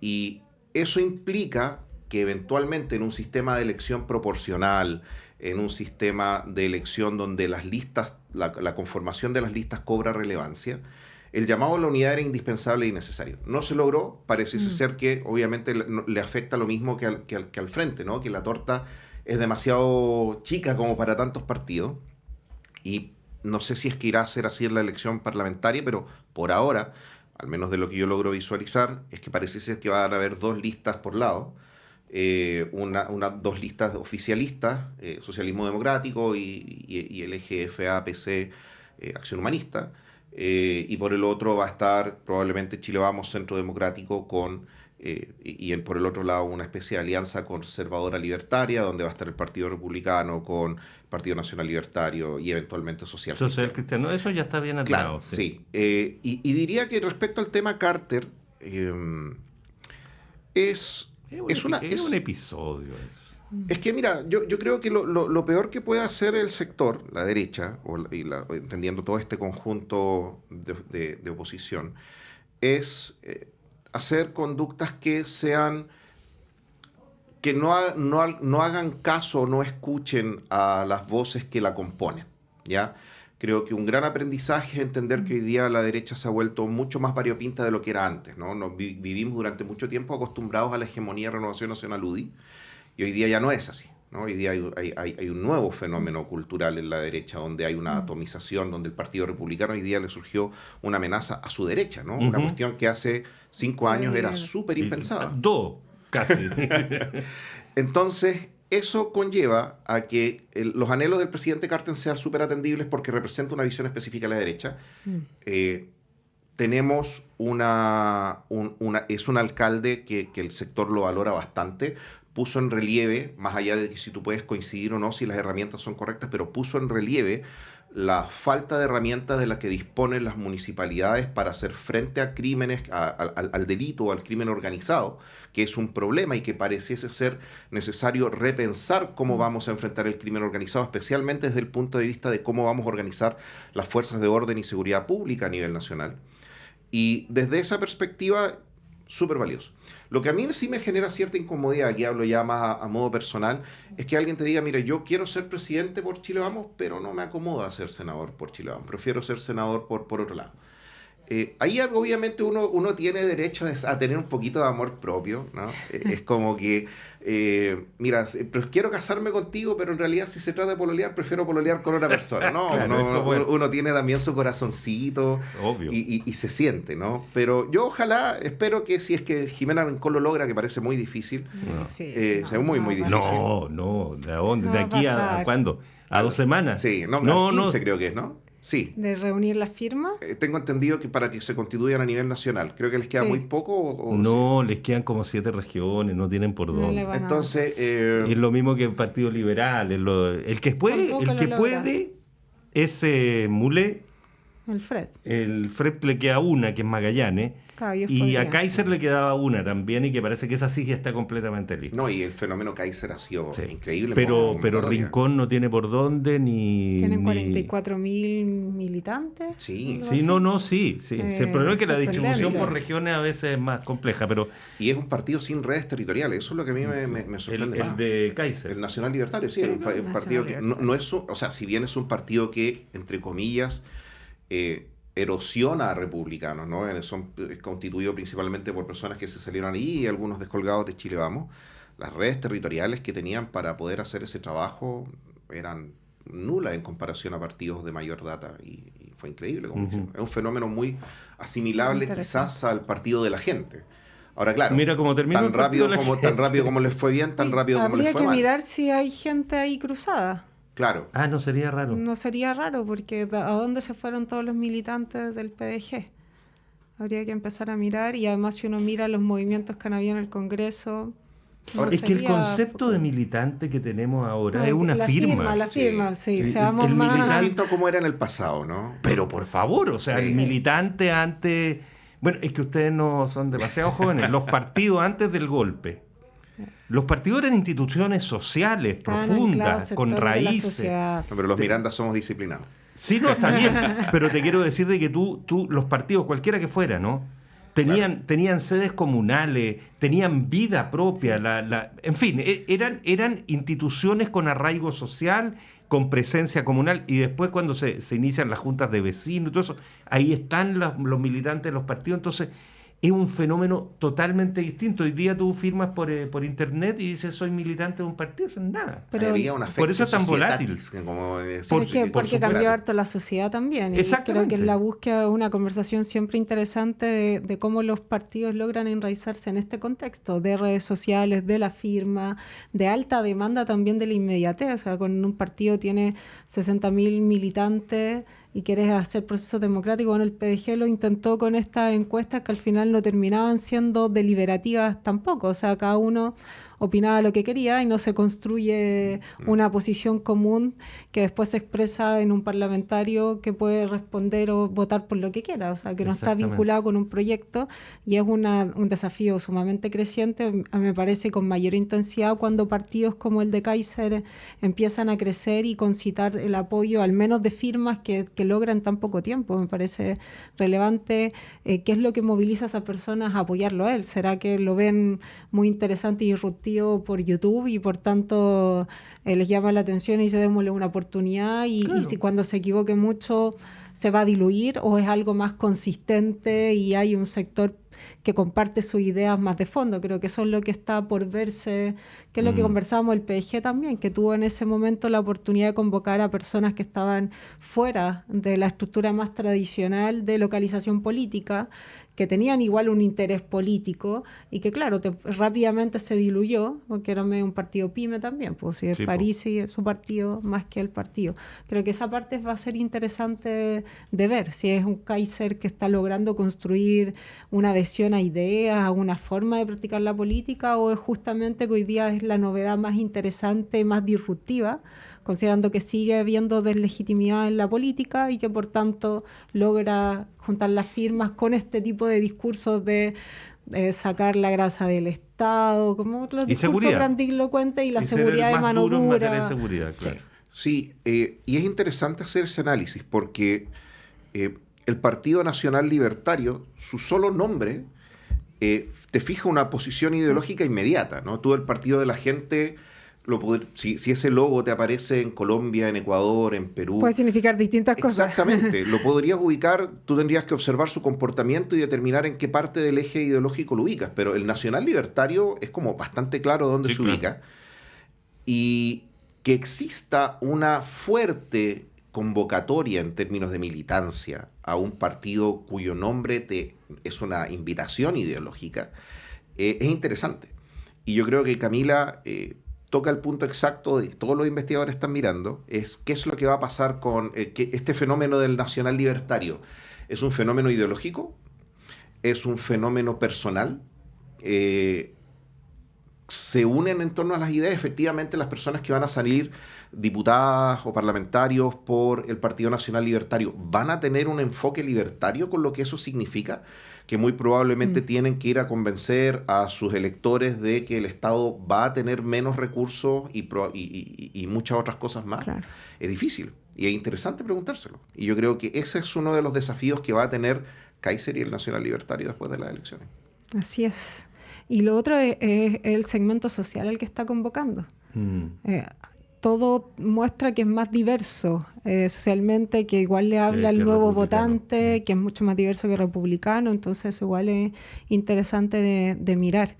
Y eso implica que eventualmente en un sistema de elección proporcional, en un sistema de elección donde las listas, la conformación de las listas cobra relevancia, el llamado a la unidad era indispensable y necesario. No se logró, parece ser que obviamente le afecta lo mismo que al frente, ¿no? Que la torta es demasiado chica como para tantos partidos, y no sé si es que irá a ser así en la elección parlamentaria, pero por ahora, al menos de lo que yo logro visualizar, es que parece ser que van a haber 2 listas por lado, 2 listas oficialistas, Socialismo Democrático y el eje FA-PC, Acción Humanista, y por el otro va a estar probablemente Chile Vamos, Centro Democrático, por el otro lado una especie de alianza conservadora libertaria, donde va a estar el Partido Republicano con el Partido Nacional Libertario y eventualmente Social Cristiano. Eso ya está bien armado. Claro, sí. Y diría que respecto al tema Carter, es un episodio eso. Es que mira, yo creo que lo peor que puede hacer el sector, la derecha, entendiendo todo este conjunto de oposición, es hacer conductas que no hagan caso o no escuchen a las voces que la componen, ¿ya? Creo que un gran aprendizaje es entender que hoy día la derecha se ha vuelto mucho más variopinta de lo que era antes, ¿no? Vivimos durante mucho tiempo acostumbrados a la hegemonía de Renovación Nacional UDI, y hoy día ya no es así, ¿no? Hoy día hay un nuevo fenómeno cultural en la derecha, donde hay una atomización, donde el Partido Republicano hoy día le surgió una amenaza a su derecha, ¿no? Una cuestión que hace 5 años era súper impensada. 2, casi. Entonces, eso conlleva a que los anhelos del presidente Carter sean súper atendibles, porque representa una visión específica de la derecha. Tenemos es un alcalde que el sector lo valora bastante, puso en relieve, más allá de que si tú puedes coincidir o no, si las herramientas son correctas, pero puso en relieve la falta de herramientas de las que disponen las municipalidades para hacer frente a crímenes, al delito o al crimen organizado, que es un problema y que pareciese ser necesario repensar cómo vamos a enfrentar el crimen organizado, especialmente desde el punto de vista de cómo vamos a organizar las fuerzas de orden y seguridad pública a nivel nacional. Y desde esa perspectiva, súper valioso. Lo que a mí sí me genera cierta incomodidad, aquí hablo ya más a modo personal, es que alguien te diga, mira, yo quiero ser presidente por Chile Vamos, pero no me acomoda ser senador por Chile Vamos, prefiero ser senador por otro lado. Ahí obviamente uno tiene derecho a tener un poquito de amor propio, ¿no? Es como que, mira, quiero casarme contigo, pero en realidad si se trata de pololear, prefiero pololear con otra persona, ¿no? Claro, uno tiene también su corazoncito. Obvio. Y se siente, ¿no? Pero yo espero que si es que Jimena Rincón lo logra, que parece muy difícil, sea muy difícil. No, ¿de dónde? ¿De aquí a cuándo? ¿A 2 semanas? Sí, no, 15 creo que es, ¿no? Sí. ¿De reunir las firmas? Tengo entendido que para que se constituyan a nivel nacional. Creo que les queda muy poco. No, les quedan como 7 regiones, no tienen por dónde. Entonces... es lo mismo que el Partido Liberal. El que puede es Mulé. El Fred le queda una, que es Magallanes. Y a Kaiser le quedaba una también, y que parece que esa sí ya está completamente lista. No, y el fenómeno Kaiser ha sido increíble. Pero Rincón no tiene por dónde ni... Tienen 44.000 militantes. Sí. Sí, sí. El problema es que la distribución por regiones a veces es más compleja, pero... Y es un partido sin redes territoriales, eso es lo que a mí me sorprende más. El de Kaiser. El Nacional Libertario, sí, es un partido que no es... O sea, si bien es un partido que, entre comillas... erosiona a republicanos, ¿no? Es constituido principalmente por personas que se salieron ahí y algunos descolgados de Chile Vamos. Las redes territoriales que tenían para poder hacer ese trabajo eran nulas en comparación a partidos de mayor data, y fue increíble. Es un fenómeno muy asimilable quizás al partido de la gente. Ahora, claro, mira cómo terminó tan rápido como les fue bien, tan rápido como les fue mal. Habría que mirar si hay gente ahí cruzada. Claro. No sería raro. No sería raro, porque ¿a dónde se fueron todos los militantes del PDG? Habría que empezar a mirar, y además si uno mira los movimientos que han habido en el Congreso... Ahora, es que el concepto de militante que tenemos ahora es una firma. La firma, sí. Seamos más... Distinto como era en el pasado, ¿no? Pero por favor, o sea, el militante antes... Bueno, es que ustedes no son demasiado jóvenes. Los partidos antes del golpe... Los partidos eran instituciones sociales, profundas, con raíces. No, pero los Miranda somos disciplinados. Sí, no, está bien. Pero te quiero decir de que tú los partidos, cualquiera que fuera, ¿no? Tenían sedes comunales, tenían vida propia, en fin, eran instituciones con arraigo social, con presencia comunal, y después cuando se inician las juntas de vecinos y todo eso, ahí están los militantes de los partidos. Entonces es un fenómeno totalmente distinto. Hoy día tú firmas por internet y dices soy militante de un partido, eso es nada. Pero por eso es tan volátil. Porque cambió harto la sociedad también. Y creo que es la búsqueda de una conversación siempre interesante de cómo los partidos logran enraizarse en este contexto de redes sociales, de la firma, de alta demanda también de la inmediatez. O sea, cuando un partido tiene 60.000 militantes y quieres hacer procesos democráticos, bueno, el PDG lo intentó con estas encuestas que al final no terminaban siendo deliberativas tampoco. O sea, cada uno opinaba lo que quería y no se construye una posición común que después se expresa en un parlamentario que puede responder o votar por lo que quiera. O sea, que no está vinculado con un proyecto, y es un desafío sumamente creciente, me parece, con mayor intensidad cuando partidos como el de Kaiser empiezan a crecer y concitar el apoyo, al menos de firmas que logran tan poco tiempo. Me parece relevante qué es lo que moviliza a esas personas a apoyarlo a él. ¿Será que lo ven muy interesante y disruptivo por YouTube y por tanto les llama la atención y dice démosle una oportunidad y si cuando se equivoque mucho se va a diluir, o es algo más consistente y hay un sector que comparte sus ideas más de fondo? Creo que eso es lo que está por verse, que es lo que conversábamos el PDG también, que tuvo en ese momento la oportunidad de convocar a personas que estaban fuera de la estructura más tradicional de localización política, que tenían igual un interés político y que, claro, rápidamente se diluyó, porque era medio un partido pyme también, pues si es París y su partido más que el partido. Creo que esa parte va a ser interesante de ver, si es un Kaiser que está logrando construir una adhesión a ideas, a una forma de practicar la política, o es justamente que hoy día es la novedad más interesante, más disruptiva, considerando que sigue habiendo deslegitimidad en la política y que por tanto logra juntar las firmas con este tipo de discursos de sacar la grasa del Estado, como los discursos grandilocuentes y la seguridad de mano dura. Sí, y es interesante hacer ese análisis porque el Partido Nacional Libertario, su solo nombre, te fija una posición ideológica inmediata, ¿no? Tú, el Partido de la Gente, si ese logo te aparece en Colombia, en Ecuador, en Perú... Puede significar distintas cosas. Exactamente. Lo podrías ubicar, tú tendrías que observar su comportamiento y determinar en qué parte del eje ideológico lo ubicas. Pero el Nacional Libertario es como bastante claro dónde se ubica. Y que exista una fuerte convocatoria en términos de militancia a un partido cuyo nombre es una invitación ideológica, es interesante. Y yo creo que Camila... toca el punto exacto de todos los investigadores están mirando, es qué es lo que va a pasar con que este fenómeno del nacional libertario. ¿Es un fenómeno ideológico? ¿Es un fenómeno personal? ¿Se unen en torno a las ideas? Efectivamente, las personas que van a salir diputadas o parlamentarios por el Partido Nacional Libertario van a tener un enfoque libertario con lo que eso significa, que muy probablemente tienen que ir a convencer a sus electores de que el Estado va a tener menos recursos y muchas otras cosas más. Claro. Es difícil y es interesante preguntárselo. Y yo creo que ese es uno de los desafíos que va a tener Kaiser y el Nacional Libertario después de las elecciones. Así es. Y lo otro es el segmento social al que está convocando. Todo muestra que es más diverso socialmente, que igual le habla al nuevo votante, que es mucho más diverso que republicano, entonces eso igual es interesante de mirar,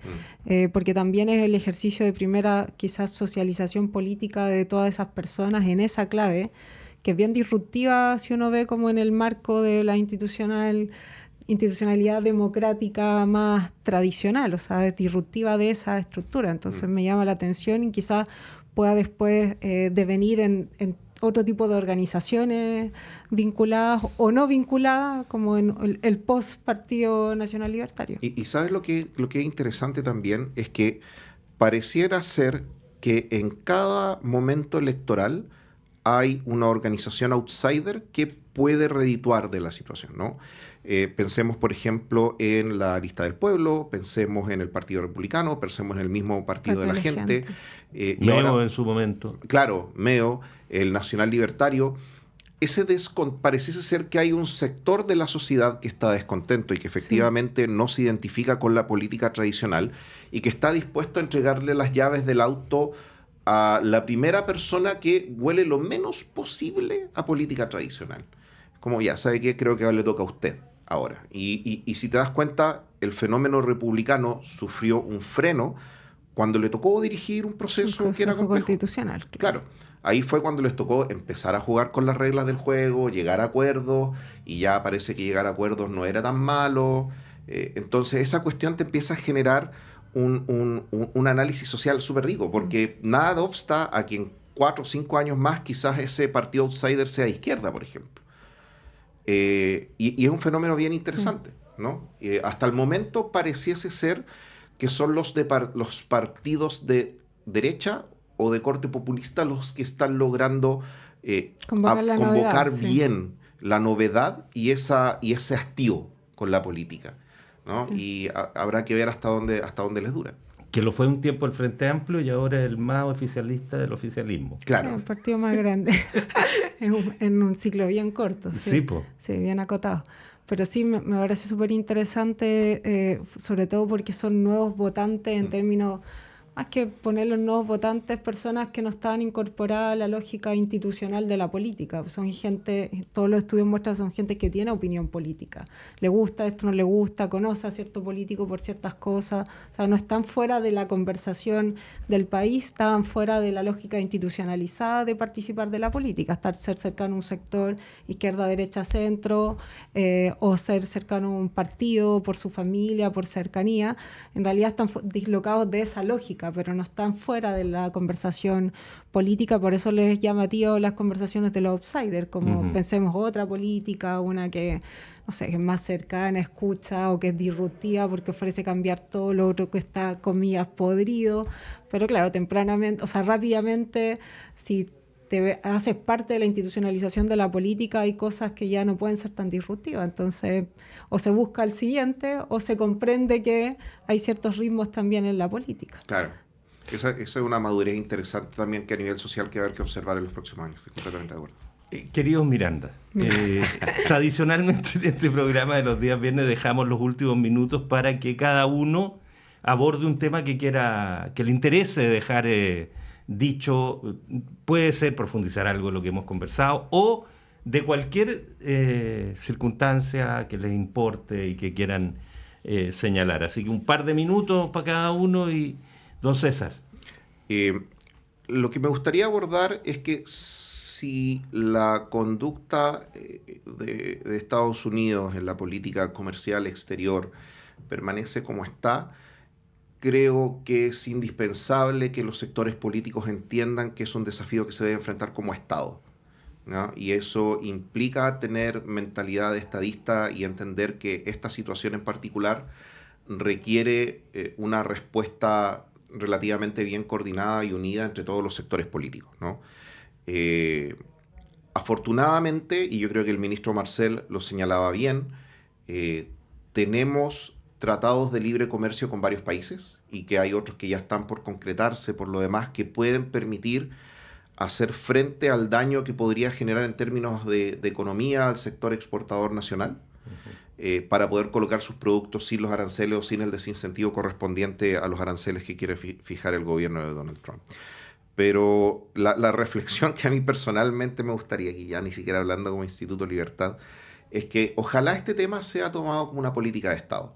porque también es el ejercicio de primera quizás socialización política de todas esas personas en esa clave, que es bien disruptiva si uno ve como en el marco de la institucionalidad democrática más tradicional, o sea, es disruptiva de esa estructura. Entonces me llama la atención y quizás pueda después devenir en otro tipo de organizaciones vinculadas o no vinculadas, como en el post-Partido Nacional Libertario. Y ¿sabes lo que es interesante también? Es que pareciera ser que en cada momento electoral hay una organización outsider que puede redituar de la situación, ¿no? Pensemos, por ejemplo, en la Lista del Pueblo, pensemos en el Partido Republicano, pensemos en el mismo Partido de la Gente. Meo en su momento. Claro, Meo, el Nacional Libertario. pareciese ser que hay un sector de la sociedad que está descontento y que efectivamente no se identifica con la política tradicional y que está dispuesto a entregarle las llaves del auto a la primera persona que huele lo menos posible a política tradicional. Como ya, ¿sabe qué? Creo que ahora le toca a usted ahora. Y si te das cuenta, el fenómeno republicano sufrió un freno cuando le tocó dirigir un proceso que era complejo. Constitucional. Claro. Ahí fue cuando les tocó empezar a jugar con las reglas del juego, llegar a acuerdos, y ya parece que llegar a acuerdos no era tan malo. Entonces esa cuestión te empieza a generar un análisis social súper rico, porque nada no obsta a que en 4 o 5 años más quizás ese partido outsider sea izquierda, por ejemplo. Y es un fenómeno bien interesante, ¿no? Hasta el momento pareciese ser que son los partidos de derecha o de corte populista los que están logrando convocar bien la novedad y ese hastío con la política, ¿no? Y habrá que ver hasta dónde les dura. Que lo fue un tiempo el Frente Amplio y ahora el más oficialista del oficialismo. Claro. Sí, un partido más grande en un ciclo bien corto. Sí, sí, bien acotado. Pero sí, me parece súper interesante, sobre todo porque son nuevos votantes en términos, más que poner los nuevos votantes, personas que no están incorporadas a la lógica institucional de la política. Son gente, todos los estudios muestran, son gente que tiene opinión política. Le gusta esto, no le gusta, conoce a cierto político por ciertas cosas. O sea, no están fuera de la conversación del país, están fuera de la lógica institucionalizada de participar de la política, ser cercano a un sector izquierda, derecha, centro, o ser cercano a un partido por su familia, por cercanía. En realidad están dislocados de esa lógica, pero no están fuera de la conversación política, por eso les llamativo las conversaciones de los outsiders, como pensemos otra política, una que, no sé, que es más cercana, escucha, o que es disruptiva porque ofrece cambiar todo lo otro que está, comillas, podrido, pero claro, tempranamente, o sea, rápidamente, si te haces parte de la institucionalización de la política, hay cosas que ya no pueden ser tan disruptivas. Entonces, o se busca el siguiente, o se comprende que hay ciertos ritmos también en la política. Claro. Esa es una madurez interesante también que a nivel social que va a haber que observar en los próximos años. Estoy completamente de acuerdo. Queridos Miranda, tradicionalmente en este programa de los días viernes dejamos los últimos minutos para que cada uno aborde un tema que le interese dejar dicho. Puede ser profundizar algo en lo que hemos conversado o de cualquier circunstancia que les importe y que quieran señalar. Así que un par de minutos para cada uno y don César. Lo que me gustaría abordar es que si la conducta de Estados Unidos en la política comercial exterior permanece como está, creo que es indispensable que los sectores políticos entiendan que es un desafío que se debe enfrentar como Estado, ¿no? Y eso implica tener mentalidad de estadista y entender que esta situación en particular requiere una respuesta relativamente bien coordinada y unida entre todos los sectores políticos, ¿no? Afortunadamente, y yo creo que el ministro Marcel lo señalaba bien, tenemos tratados de libre comercio con varios países y que hay otros que ya están por concretarse, por lo demás, que pueden permitir hacer frente al daño que podría generar en términos de economía al sector exportador nacional, para poder colocar sus productos sin los aranceles o sin el desincentivo correspondiente a los aranceles que quiere fijar el gobierno de Donald Trump. Pero la reflexión que a mí personalmente me gustaría, y ya ni siquiera hablando como Instituto Libertad, es que ojalá este tema sea tomado como una política de Estado.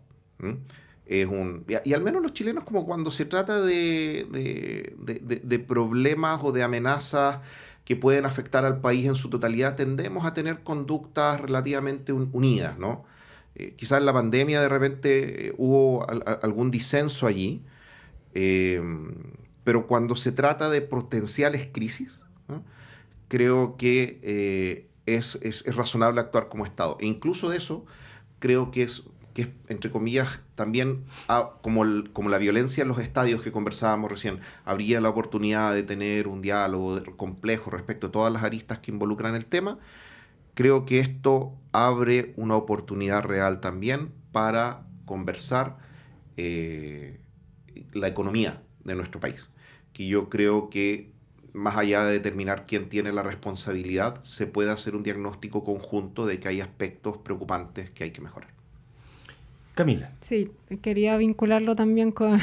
Y al menos los chilenos, como cuando se trata de problemas o de amenazas que pueden afectar al país en su totalidad, tendemos a tener conductas relativamente unidas, ¿no? Quizás en la pandemia de repente hubo algún disenso allí, pero cuando se trata de potenciales crisis, ¿no? Creo que es razonable actuar como Estado. E incluso de eso, creo que es entre comillas, también como la violencia en los estadios que conversábamos recién, habría la oportunidad de tener un diálogo complejo respecto a todas las aristas que involucran el tema. Creo que esto abre una oportunidad real también para conversar la economía de nuestro país, que yo creo que más allá de determinar quién tiene la responsabilidad, se puede hacer un diagnóstico conjunto de que hay aspectos preocupantes que hay que mejorar. Camila. Sí, quería vincularlo también con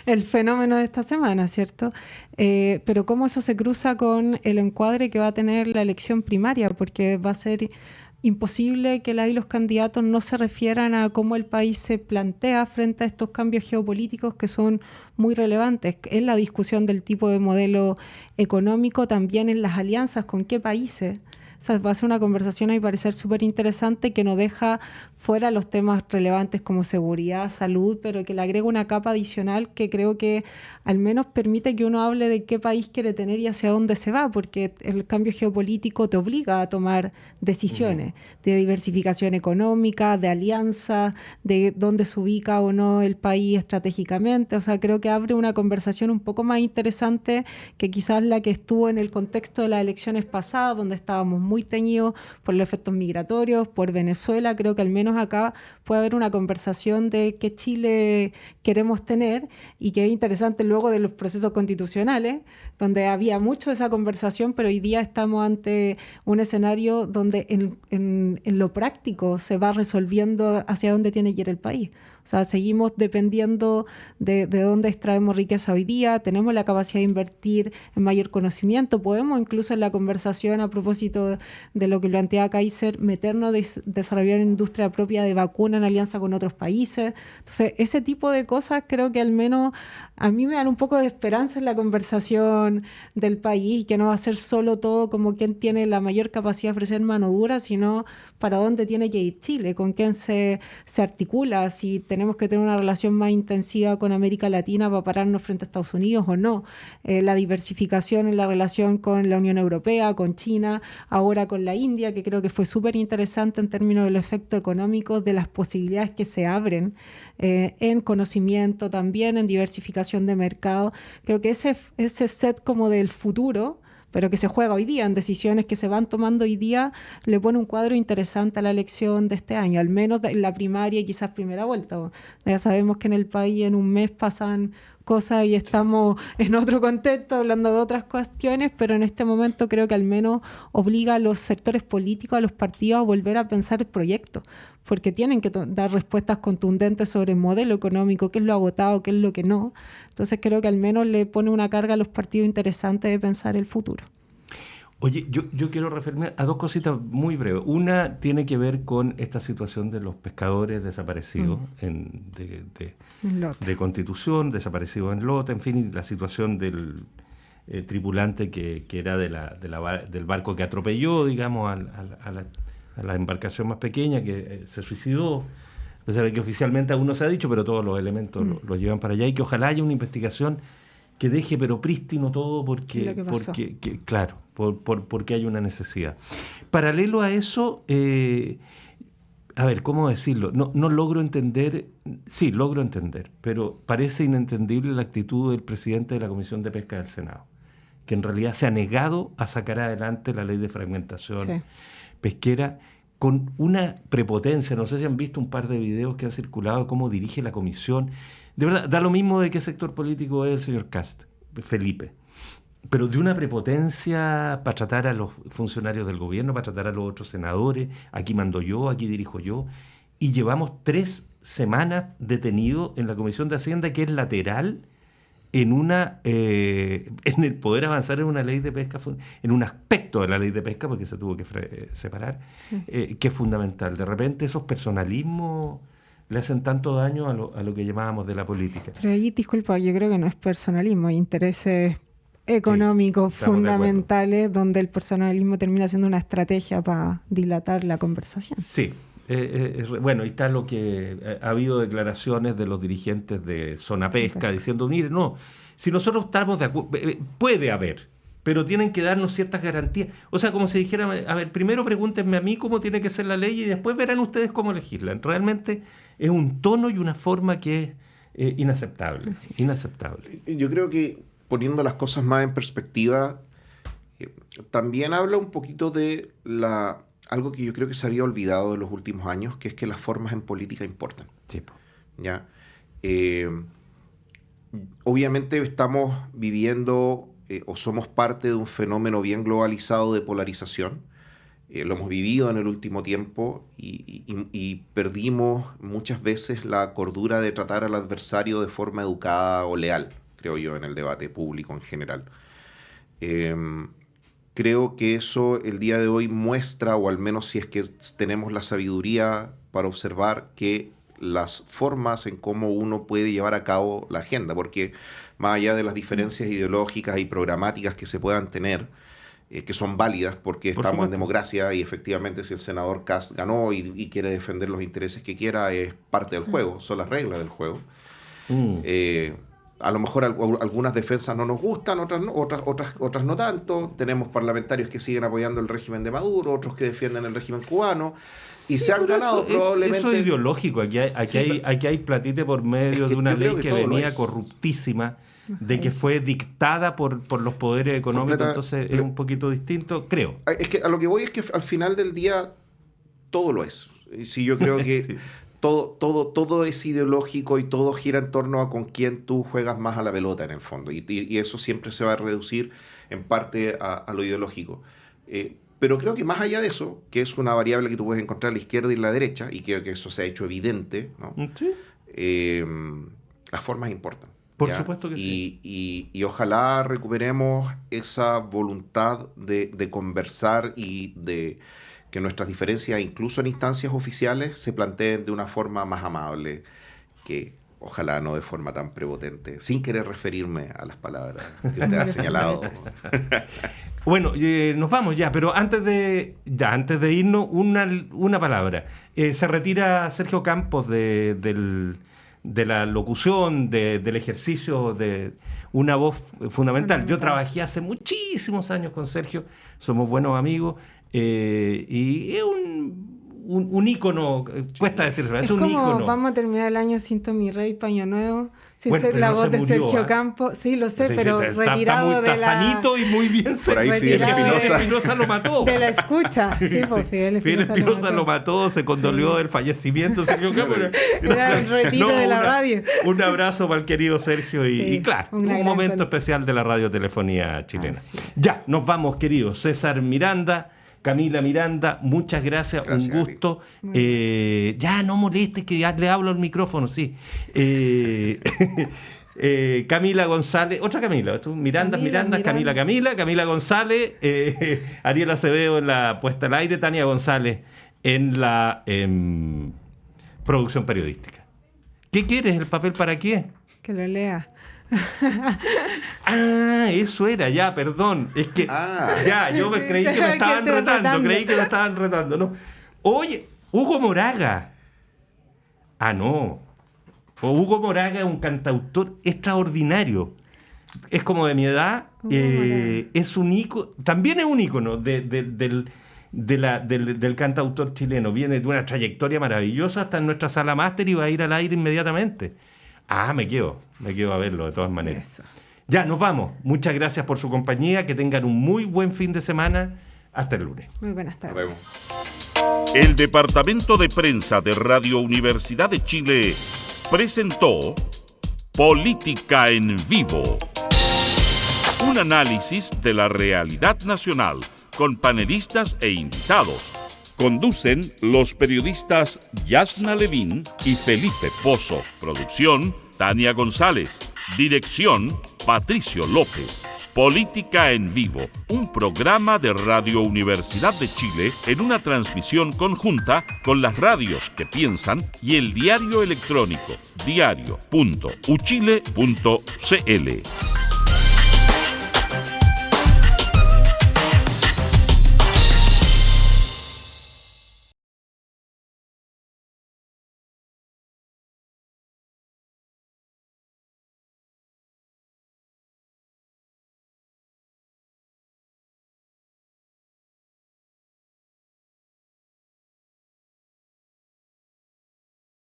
el fenómeno de esta semana, ¿cierto? Pero cómo eso se cruza con el encuadre que va a tener la elección primaria, porque va a ser imposible que los candidatos no se refieran a cómo el país se plantea frente a estos cambios geopolíticos que son muy relevantes en la discusión del tipo de modelo económico, también en las alianzas con qué países. O sea, va a ser una conversación, a mi parecer, súper interesante que no deja fuera los temas relevantes como seguridad, salud, pero que le agrega una capa adicional que creo que al menos permite que uno hable de qué país quiere tener y hacia dónde se va, porque el cambio geopolítico te obliga a tomar decisiones de diversificación económica, de alianza, de dónde se ubica o no el país estratégicamente. O sea, creo que abre una conversación un poco más interesante que quizás la que estuvo en el contexto de las elecciones pasadas, donde estábamos muy teñidos por los efectos migratorios, por Venezuela. Creo que al menos acá puede haber una conversación de qué Chile queremos tener, y que es interesante luego de los procesos constitucionales, donde había mucho de esa conversación, pero hoy día estamos ante un escenario donde en lo práctico se va resolviendo hacia dónde tiene que ir el país. O sea, seguimos dependiendo de dónde extraemos riqueza hoy día, tenemos la capacidad de invertir en mayor conocimiento, podemos incluso en la conversación a propósito de lo que plantea Kaiser, meternos a desarrollar una industria propia de vacuna en alianza con otros países. Entonces, ese tipo de cosas creo que al menos a mí me dan un poco de esperanza en la conversación del país, que no va a ser solo todo como quién tiene la mayor capacidad de ofrecer mano dura, sino para dónde tiene que ir Chile, con quién se articula, si tenemos que tener una relación más intensiva con América Latina para pararnos frente a Estados Unidos o no, la diversificación en la relación con la Unión Europea, con China, ahora con la India, que creo que fue súper interesante en términos de los efectos económicos, de las posibilidades que se abren en conocimiento también, en diversificación de mercado. Creo que ese set como del futuro, pero que se juega hoy día, en decisiones que se van tomando hoy día, le pone un cuadro interesante a la elección de este año, al menos en la primaria y quizás primera vuelta. Ya sabemos que en el país en un mes pasan cosas y estamos en otro contexto hablando de otras cuestiones, pero en este momento creo que al menos obliga a los sectores políticos, a los partidos, a volver a pensar el proyecto, porque tienen que dar respuestas contundentes sobre el modelo económico, qué es lo agotado, qué es lo que no. Entonces creo que al menos le pone una carga a los partidos interesante de pensar el futuro. Oye, yo quiero referirme a dos cositas muy breves. Una tiene que ver con esta situación de los pescadores desaparecidos de Constitución, desaparecidos en Lota, en fin, y la situación del tripulante que era del barco que atropelló, digamos, a la embarcación más pequeña, que se suicidó. O sea, que oficialmente aún no se ha dicho, pero todos los elementos los llevan para allá, y que ojalá haya una investigación que deje pero prístino todo, porque hay una necesidad. Paralelo a eso, a ver, ¿cómo decirlo? No logro entender, sí, logro entender, pero parece inentendible la actitud del presidente de la Comisión de Pesca del Senado, que en realidad se ha negado a sacar adelante la ley de fragmentación pesquera con una prepotencia. No sé si han visto un par de videos que han circulado, cómo dirige la comisión. De verdad, da lo mismo de qué sector político es el señor Kast, Felipe, pero de una prepotencia para tratar a los funcionarios del gobierno, para tratar a los otros senadores. Aquí mando yo, aquí dirijo yo, y llevamos 3 semanas detenidos en la Comisión de Hacienda, que es lateral en el poder avanzar en una ley de pesca, en un aspecto de la ley de pesca, porque se tuvo que separar, que es fundamental. De repente esos personalismos le hacen tanto daño a lo que llamábamos de la política. Pero ahí, disculpa, yo creo que no es personalismo, hay intereses económicos fundamentales donde el personalismo termina siendo una estrategia para dilatar la conversación. Sí. Bueno, ahí está lo que ha habido declaraciones de los dirigentes de Zona Pesca diciendo, mire, no, si nosotros estamos de acuerdo, puede haber, pero tienen que darnos ciertas garantías. O sea, como si dijeran, a ver, primero pregúntenme a mí cómo tiene que ser la ley y después verán ustedes cómo legislan. Realmente es un tono y una forma que es inaceptable. Inaceptable. Yo creo que, poniendo las cosas más en perspectiva, también habla un poquito de algo que yo creo que se había olvidado de los últimos años, que es que las formas en política importan. Sí. ¿Ya? Obviamente estamos viviendo o somos parte de un fenómeno bien globalizado de polarización. Lo hemos vivido en el último tiempo y perdimos muchas veces la cordura de tratar al adversario de forma educada o leal, creo yo, en el debate público en general. Creo que eso el día de hoy muestra, o al menos si es que tenemos la sabiduría para observar, que las formas en cómo uno puede llevar a cabo la agenda, porque más allá de las diferencias ideológicas y programáticas que se puedan tener, que son válidas porque estamos en democracia y efectivamente si el senador Kast ganó y quiere defender los intereses que quiera, es parte del juego, son las reglas del juego. A lo mejor algunas defensas no nos gustan, otras no tanto. Tenemos parlamentarios que siguen apoyando el régimen de Maduro, otros que defienden el régimen cubano, y se han ganado probablemente... Eso es ideológico, aquí hay platite por medio de una ley que venía corruptísima, de que fue dictada por los poderes económicos, entonces es un poquito distinto, creo. Es que a lo que voy es que al final del día todo lo es. Sí, yo creo que... sí. Todo es ideológico y todo gira en torno a con quién tú juegas más a la pelota en el fondo. Y eso siempre se va a reducir en parte a lo ideológico. Pero creo que más allá de eso, que es una variable que tú puedes encontrar a la izquierda y a la derecha, y creo que eso se ha hecho evidente, ¿no? ¿Sí? Las formas importan. Por supuesto que sí. Y ojalá recuperemos esa voluntad de conversar y de... que nuestras diferencias, incluso en instancias oficiales, se planteen de una forma más amable, que ojalá no de forma tan prepotente, sin querer referirme a las palabras que usted ha señalado. Bueno, nos vamos ya, pero antes de irnos, una palabra. Se retira Sergio Campos de la locución, del ejercicio de una voz fundamental. Yo trabajé hace muchísimos años con Sergio, somos buenos amigos. Y es un ícono, cuesta decirlo, es un como ícono. Vamos a terminar el año sin Tommy Rey, Paño Nuevo, sin ser la voz de Sergio Campos. Sí, lo sé, pero retirado de la... Está sanito y muy bien. Por ahí Fidel Espinosa lo mató. De la escucha, sí, pues Fidel Espinosa lo mató, se condolió del fallecimiento de Sergio Campos. Era el retiro de la radio. Un abrazo para el querido Sergio y claro, un momento especial de la radiotelefonía chilena. Ya, nos vamos, querido César Miranda, Camila Miranda, muchas gracias, un gusto. Ya no molestes que ya le hablo al micrófono, sí. Camila González, otra Camila, Miranda, Camila González, Ariel Acevedo en la puesta al aire, Tania González en la producción periodística. ¿Qué quieres? ¿El papel para qué? Que lo lea. Eso era, ya, perdón. Es que ya, yo creí que me estaban retando, ¿no? Oye, Hugo Moraga. No. Hugo Moraga es un cantautor extraordinario. Es como de mi edad. Es un ícono, también es un ícono del cantautor chileno. Viene de una trayectoria maravillosa hasta en nuestra sala máster y va a ir al aire inmediatamente. Me quedo a verlo de todas maneras. Eso. Ya, nos vamos. Muchas gracias por su compañía. Que tengan un muy buen fin de semana. Hasta el lunes. Muy buenas tardes. Nos vemos. El Departamento de Prensa de Radio Universidad de Chile presentó Política en Vivo. Un análisis de la realidad nacional con panelistas e invitados. Conducen los periodistas Yasna Levín y Felipe Pozo. Producción, Tania González. Dirección, Patricio López. Política en Vivo, un programa de Radio Universidad de Chile en una transmisión conjunta con las radios que piensan y el diario electrónico diario.uchile.cl.